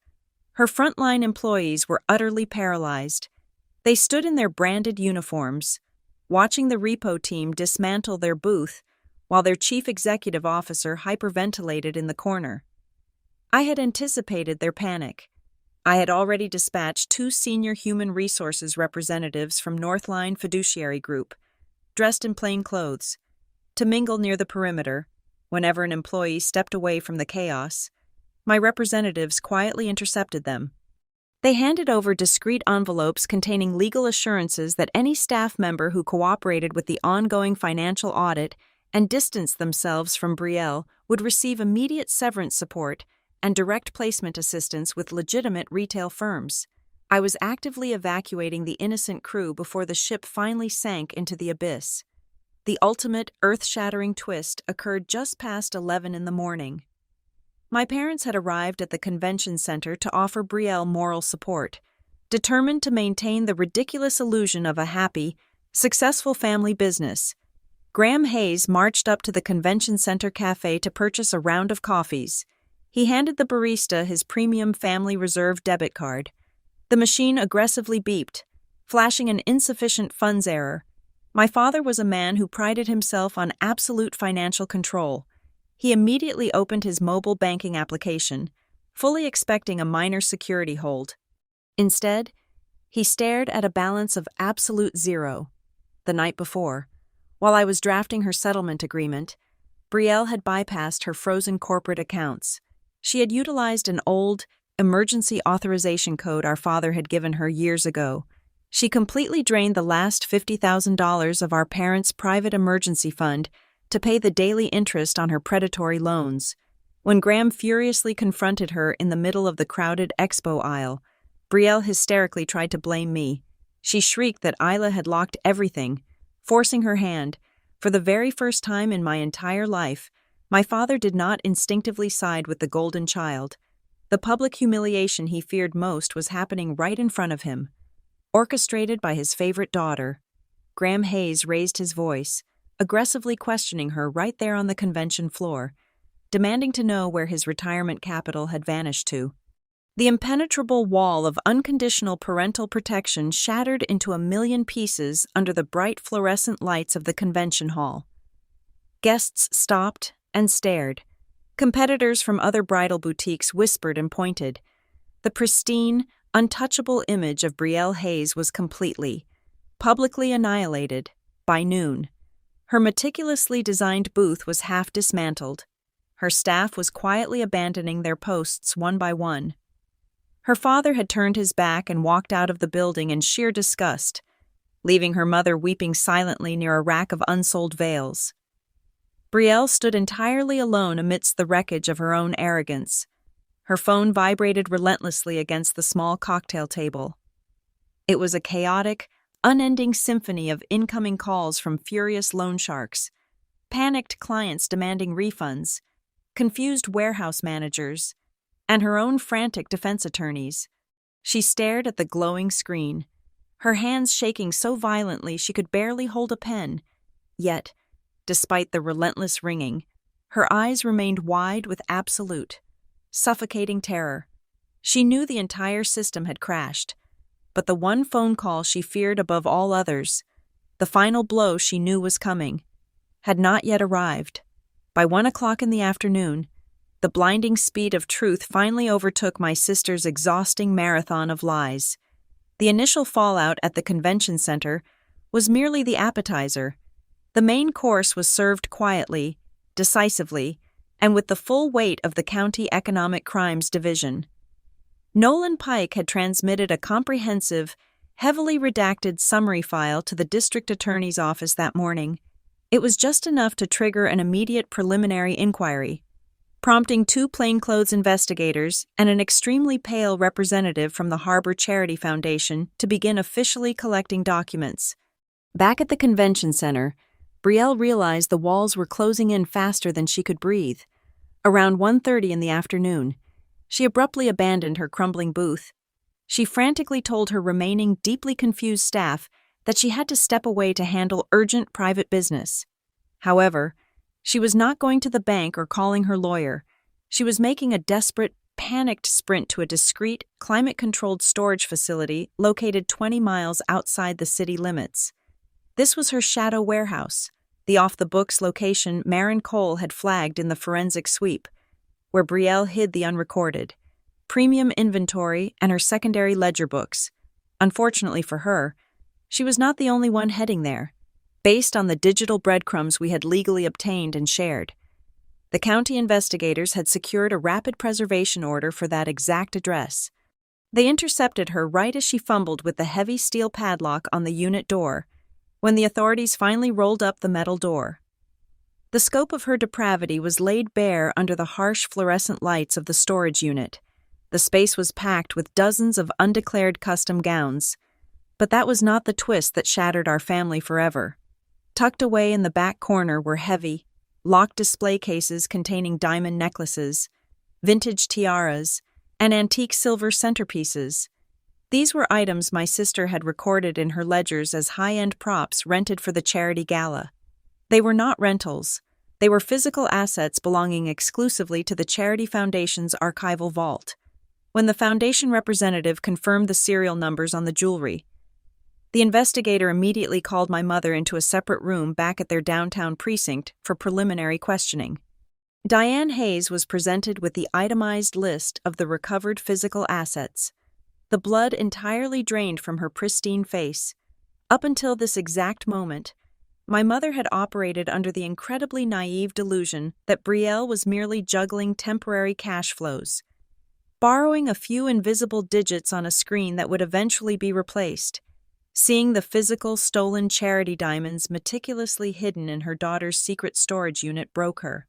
A: Her frontline employees were utterly paralyzed. They stood in their branded uniforms, watching the repo team dismantle their booth while their chief executive officer hyperventilated in the corner. I had anticipated their panic. I had already dispatched 2 senior human resources representatives from Northline Fiduciary Group, dressed in plain clothes, to mingle near the perimeter whenever an employee stepped away from the chaos. My representatives quietly intercepted them. They handed over discreet envelopes containing legal assurances that any staff member who cooperated with the ongoing financial audit and distanced themselves from Brielle would receive immediate severance support and direct placement assistance with legitimate retail firms. I was actively evacuating the innocent crew before the ship finally sank into the abyss. The ultimate, earth-shattering twist occurred just past 11 a.m. My parents had arrived at the convention center to offer Brielle moral support, determined to maintain the ridiculous illusion of a happy, successful family business. Graham Hayes marched up to the convention center cafe to purchase a round of coffees. He handed the barista his premium Family Reserve debit card. The machine aggressively beeped, flashing an insufficient funds error. My father was a man who prided himself on absolute financial control. He immediately opened his mobile banking application, fully expecting a minor security hold. Instead, he stared at a balance of absolute zero. The night before, while I was drafting her settlement agreement, Brielle had bypassed her frozen corporate accounts. She had utilized an old, emergency authorization code our father had given her years ago. She completely drained the last $50,000 of our parents' private emergency fund to pay the daily interest on her predatory loans. When Graham furiously confronted her in the middle of the crowded expo aisle, Brielle hysterically tried to blame me. She shrieked that Isla had locked everything, forcing her hand. For the very first time in my entire life, my father did not instinctively side with the golden child. The public humiliation he feared most was happening right in front of him. Orchestrated by his favorite daughter, Graham Hayes raised his voice, aggressively questioning her right there on the convention floor, demanding to know where his retirement capital had vanished to. The impenetrable wall of unconditional parental protection shattered into a million pieces under the bright fluorescent lights of the convention hall. Guests stopped and stared. Competitors from other bridal boutiques whispered and pointed. The pristine, untouchable image of Brielle Hayes was completely, publicly annihilated by noon. Her meticulously designed booth was half dismantled. Her staff was quietly abandoning their posts one by one. Her father had turned his back and walked out of the building in sheer disgust, leaving her mother weeping silently near a rack of unsold veils. Brielle stood entirely alone amidst the wreckage of her own arrogance. Her phone vibrated relentlessly against the small cocktail table. It was a chaotic, unending symphony of incoming calls from furious loan sharks, panicked clients demanding refunds, confused warehouse managers, and her own frantic defense attorneys. She stared at the glowing screen, her hands shaking so violently she could barely hold a pen. Yet, despite the relentless ringing, her eyes remained wide with absolute, suffocating terror. She knew the entire system had crashed, but the one phone call she feared above all others, the final blow she knew was coming, had not yet arrived. By 1 o'clock in the afternoon, the blinding speed of truth finally overtook my sister's exhausting marathon of lies. The initial fallout at the convention center was merely the appetizer. The main course was served quietly, decisively, and with the full weight of the County Economic Crimes Division. Nolan Pike had transmitted a comprehensive, heavily redacted summary file to the district attorney's office that morning. It was just enough to trigger an immediate preliminary inquiry, prompting 2 plainclothes investigators and an extremely pale representative from the Harbor Charity Foundation to begin officially collecting documents. Back at the convention center, Brielle realized the walls were closing in faster than she could breathe. Around 1:30 in the afternoon, she abruptly abandoned her crumbling booth. She frantically told her remaining deeply confused staff that she had to step away to handle urgent private business. However, she was not going to the bank or calling her lawyer. She was making a desperate, panicked sprint to a discreet, climate-controlled storage facility located 20 miles outside the city limits. This was her shadow warehouse, the off-the-books location Marin Cole had flagged in the forensic sweep, where Brielle hid the unrecorded, premium inventory and her secondary ledger books. Unfortunately for her, she was not the only one heading there, based on the digital breadcrumbs we had legally obtained and shared. The county investigators had secured a rapid preservation order for that exact address. They intercepted her right as she fumbled with the heavy steel padlock on the unit door, when the authorities finally rolled up the metal door. The scope of her depravity was laid bare under the harsh fluorescent lights of the storage unit. The space was packed with dozens of undeclared custom gowns. But that was not the twist that shattered our family forever. Tucked away in the back corner were heavy, locked display cases containing diamond necklaces, vintage tiaras, and antique silver centerpieces. These were items my sister had recorded in her ledgers as high-end props rented for the charity gala. They were not rentals. They were physical assets belonging exclusively to the Charity Foundation's archival vault. When the foundation representative confirmed the serial numbers on the jewelry, the investigator immediately called my mother into a separate room back at their downtown precinct for preliminary questioning. Diane Hayes was presented with the itemized list of the recovered physical assets, the blood entirely drained from her pristine face. Up until this exact moment, my mother had operated under the incredibly naive delusion that Brielle was merely juggling temporary cash flows, borrowing a few invisible digits on a screen that would eventually be replaced. Seeing the physical stolen charity diamonds meticulously hidden in her daughter's secret storage unit broke her.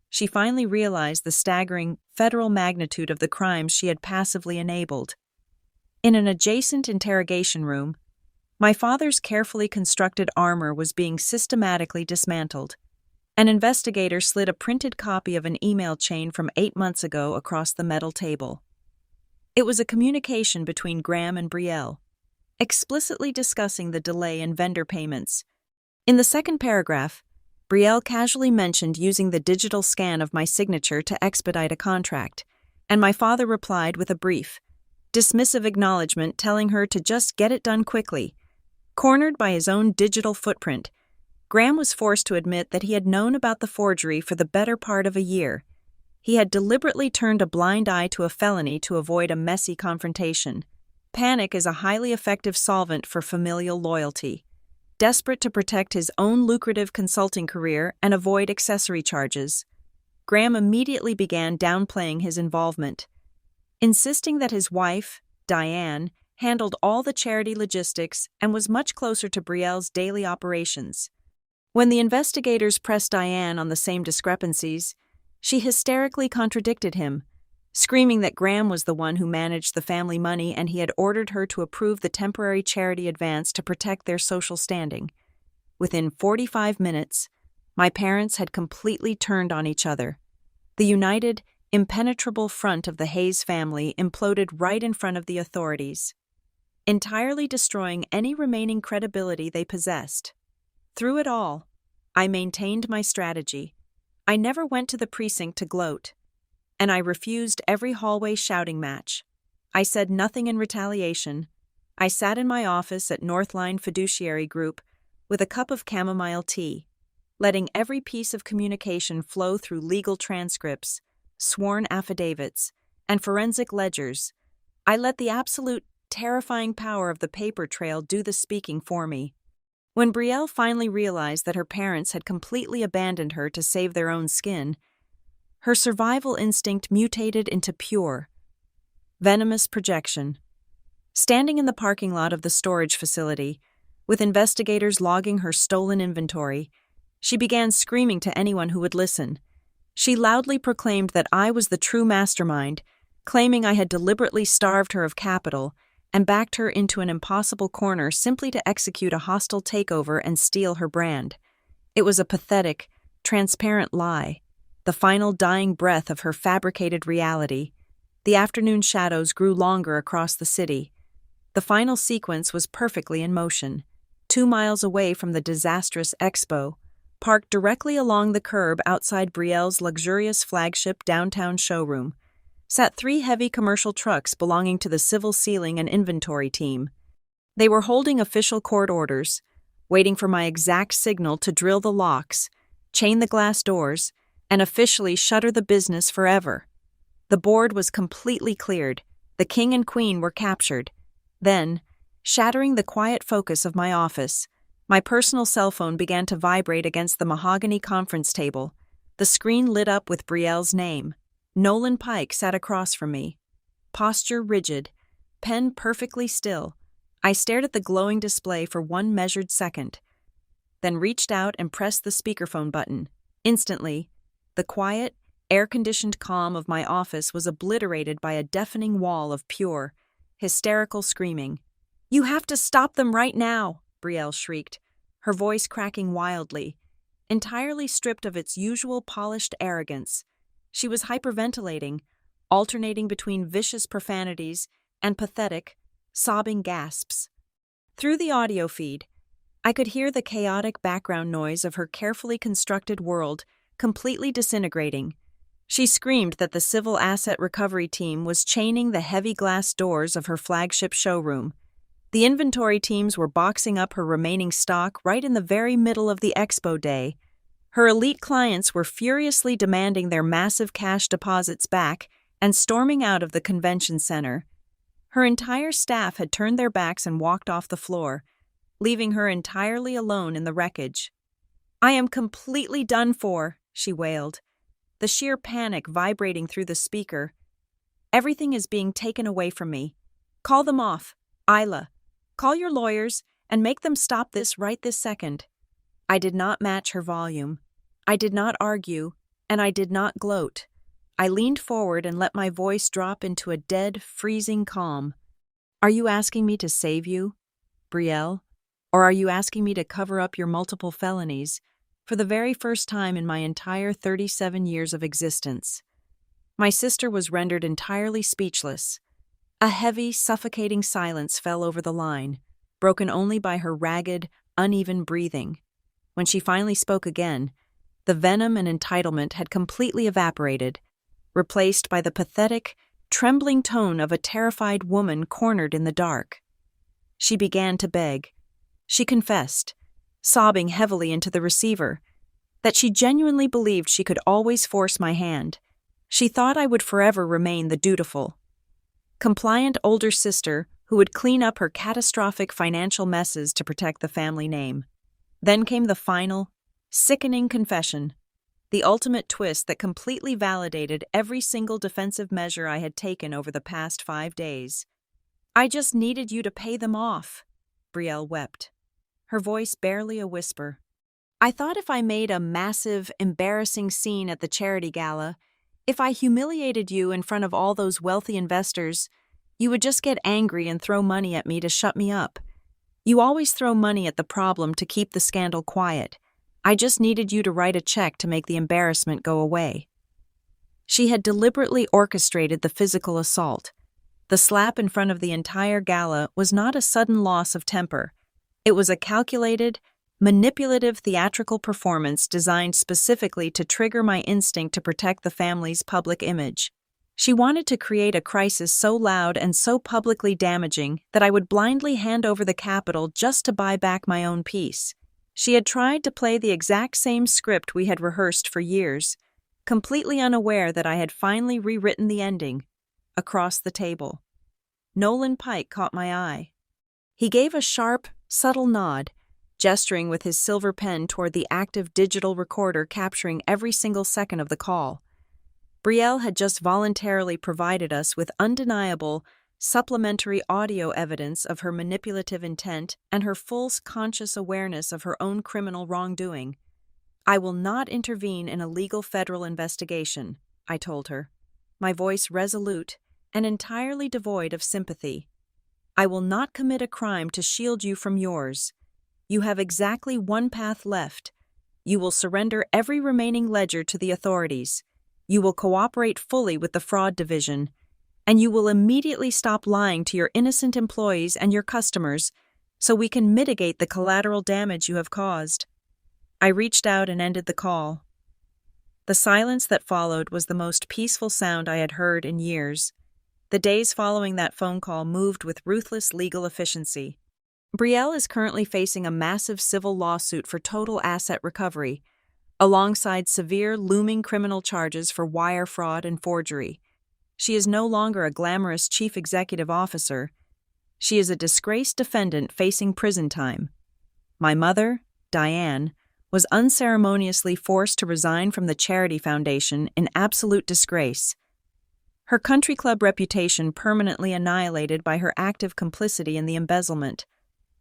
A: she finally realized the staggering federal magnitude of the crimes she had passively enabled. In an adjacent interrogation room, my father's carefully constructed armor was being systematically dismantled. An investigator slid a printed copy of an email chain from 8 months ago across the metal table. It was a communication between Graham and Brielle, explicitly discussing the delay in vendor payments. In the second paragraph, Brielle casually mentioned using the digital scan of my signature to expedite a contract, and my father replied with a brief, dismissive acknowledgement telling her to just get it done quickly. Cornered by his own digital footprint, Graham was forced to admit that he had known about the forgery for the better part of a year. He had deliberately turned a blind eye to a felony to avoid a messy confrontation. Panic is a highly effective solvent for familial loyalty. Desperate to protect his own lucrative consulting career and avoid accessory charges, Graham immediately began downplaying his involvement, insisting that his wife, Diane, handled all the charity logistics and was much closer to Brielle's daily operations. When the investigators pressed Diane on the same discrepancies, she hysterically contradicted him, screaming that Graham was the one who managed the family money and he had ordered her to approve the temporary charity advance to protect their social standing. Within 45 minutes, my parents had completely turned on each other. The united, impenetrable front of the Hayes family imploded right in front of the authorities, entirely destroying any remaining credibility they possessed. Through it all, I maintained my strategy. I never went to the precinct to gloat, and I refused every hallway shouting match. I said nothing in retaliation. I sat in my office at Northline Fiduciary Group with a cup of chamomile tea, letting every piece of communication flow through legal transcripts, sworn affidavits, and forensic ledgers. I let the absolute, terrifying power of the paper trail do the speaking for me. When Brielle finally realized that her parents had completely abandoned her to save their own skin, her survival instinct mutated into pure, venomous projection. Standing in the parking lot of the storage facility, with investigators logging her stolen inventory, she began screaming to anyone who would listen. She loudly proclaimed that I was the true mastermind, claiming I had deliberately starved her of capital and backed her into an impossible corner simply to execute a hostile takeover and steal her brand. It was a pathetic, transparent lie, the final dying breath of her fabricated reality. The afternoon shadows grew longer across the city. The final sequence was perfectly in motion. 2 miles away from the disastrous expo, parked directly along the curb outside Brielle's luxurious flagship downtown showroom, sat 3 heavy commercial trucks belonging to the civil sealing and inventory team. They were holding official court orders, waiting for my exact signal to drill the locks, chain the glass doors, and officially shutter the business forever. The board was completely cleared. The king and queen were captured. Then, shattering the quiet focus of my office, my personal cell phone began to vibrate against the mahogany conference table. The screen lit up with Brielle's name. Nolan Pike sat across from me. Posture rigid, pen perfectly still. I stared at the glowing display for 1 measured second, then reached out and pressed the speakerphone button. Instantly, the quiet, air-conditioned calm of my office was obliterated by a deafening wall of pure, hysterical screaming. "You have to stop them right now!" Brielle shrieked, her voice cracking wildly, entirely stripped of its usual polished arrogance. She was hyperventilating, alternating between vicious profanities and pathetic, sobbing gasps. Through the audio feed, I could hear the chaotic background noise of her carefully constructed world completely disintegrating. She screamed that the civil asset recovery team was chaining the heavy glass doors of her flagship showroom. The inventory teams were boxing up her remaining stock right in the very middle of the expo day. Her elite clients were furiously demanding their massive cash deposits back and storming out of the convention center. Her entire staff had turned their backs and walked off the floor, leaving her entirely alone in the wreckage. "I am completely done for," she wailed, the sheer panic vibrating through the speaker. "Everything is being taken away from me. Call them off. Isla, call your lawyers and make them stop this right this second." I did not match her volume. I did not argue, And I did not gloat. I leaned forward and let my voice drop into a dead, freezing calm. Are you asking me to save you, Brielle? Or are you asking me to cover up your multiple felonies for the very first time in my entire 37 years of existence? My sister was rendered entirely speechless. A heavy, suffocating silence fell over the line, broken only by her ragged, uneven breathing. When she finally spoke again, the venom and entitlement had completely evaporated, replaced by the pathetic, trembling tone of a terrified woman cornered in the dark. She began to beg. She confessed, sobbing heavily into the receiver, that she genuinely believed she could always force my hand. She thought I would forever remain the dutiful, compliant older sister who would clean up her catastrophic financial messes to protect the family name. Then came the final, sickening confession, the ultimate twist that completely validated every single defensive measure I had taken over the past 5 days. I just needed you to pay them off, Brielle wept, her voice barely a whisper. I thought if I made a massive, embarrassing scene at the charity gala, if I humiliated you in front of all those wealthy investors, you would just get angry and throw money at me to shut me up. You always throw money at the problem to keep the scandal quiet. I just needed you to write a check to make the embarrassment go away. She had deliberately orchestrated the physical assault. The slap in front of the entire gala was not a sudden loss of temper. It was a calculated, manipulative theatrical performance designed specifically to trigger my instinct to protect the family's public image. She wanted to create a crisis so loud and so publicly damaging that I would blindly hand over the capital just to buy back my own peace. She had tried to play the exact same script we had rehearsed for years, completely unaware that I had finally rewritten the ending. Across the table, Nolan Pike caught my eye. He gave a sharp, subtle nod, gesturing with his silver pen toward the active digital recorder capturing every single second of the call. Brielle had just voluntarily provided us with undeniable, supplementary audio evidence of her manipulative intent and her full conscious awareness of her own criminal wrongdoing. I will not intervene in a legal federal investigation, I told her, my voice resolute and entirely devoid of sympathy. I will not commit a crime to shield you from yours. You have exactly one path left. You will surrender every remaining ledger to the authorities. You will cooperate fully with the fraud division, and you will immediately stop lying to your innocent employees and your customers so we can mitigate the collateral damage you have caused. I reached out and ended the call. The silence that followed was the most peaceful sound I had heard in years. The days following that phone call moved with ruthless legal efficiency. Brielle is currently facing a massive civil lawsuit for total asset recovery, alongside severe looming criminal charges for wire fraud and forgery. She is no longer a glamorous chief executive officer. She is a disgraced defendant facing prison time. My mother, Diane, was unceremoniously forced to resign from the charity foundation in absolute disgrace. Her country club reputation permanently annihilated by her active complicity in the embezzlement.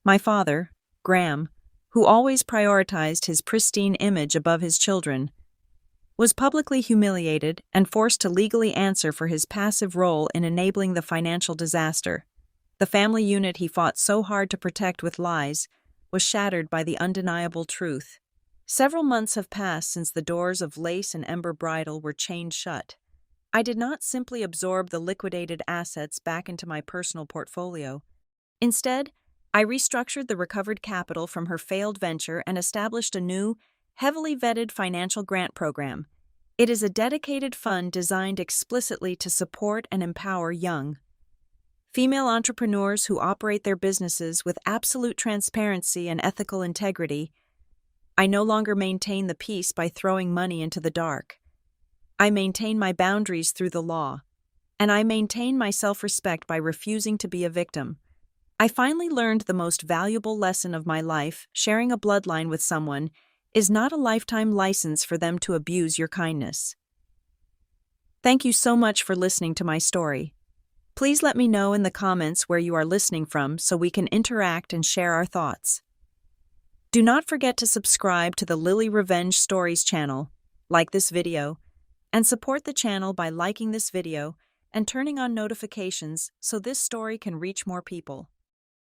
A: My father, Graham, who always prioritized his pristine image above his children, was publicly humiliated and forced to legally answer for his passive role in enabling the financial disaster. The family unit he fought so hard to protect with lies was shattered by the undeniable truth. Several months have passed since the doors of Lace and Ember Bridal were chained shut. I did not simply absorb the liquidated assets back into my personal portfolio. Instead, I restructured the recovered capital from her failed venture and established a new, heavily vetted financial grant program. It is a dedicated fund designed explicitly to support and empower young female entrepreneurs who operate their businesses with absolute transparency and ethical integrity. I no longer maintain the peace by throwing money into the dark. I maintain my boundaries through the law, and I maintain my self-respect by refusing to be a victim. I finally learned the most valuable lesson of my life: sharing a bloodline with someone is not a lifetime license for them to abuse your kindness. Thank you so much for listening to my story. Please let me know in the comments where you are listening from so we can interact and share our thoughts. Do not forget to subscribe to the Lily Revenge Stories channel like this video, and support the channel by liking this video and turning on notifications so this story can reach more people.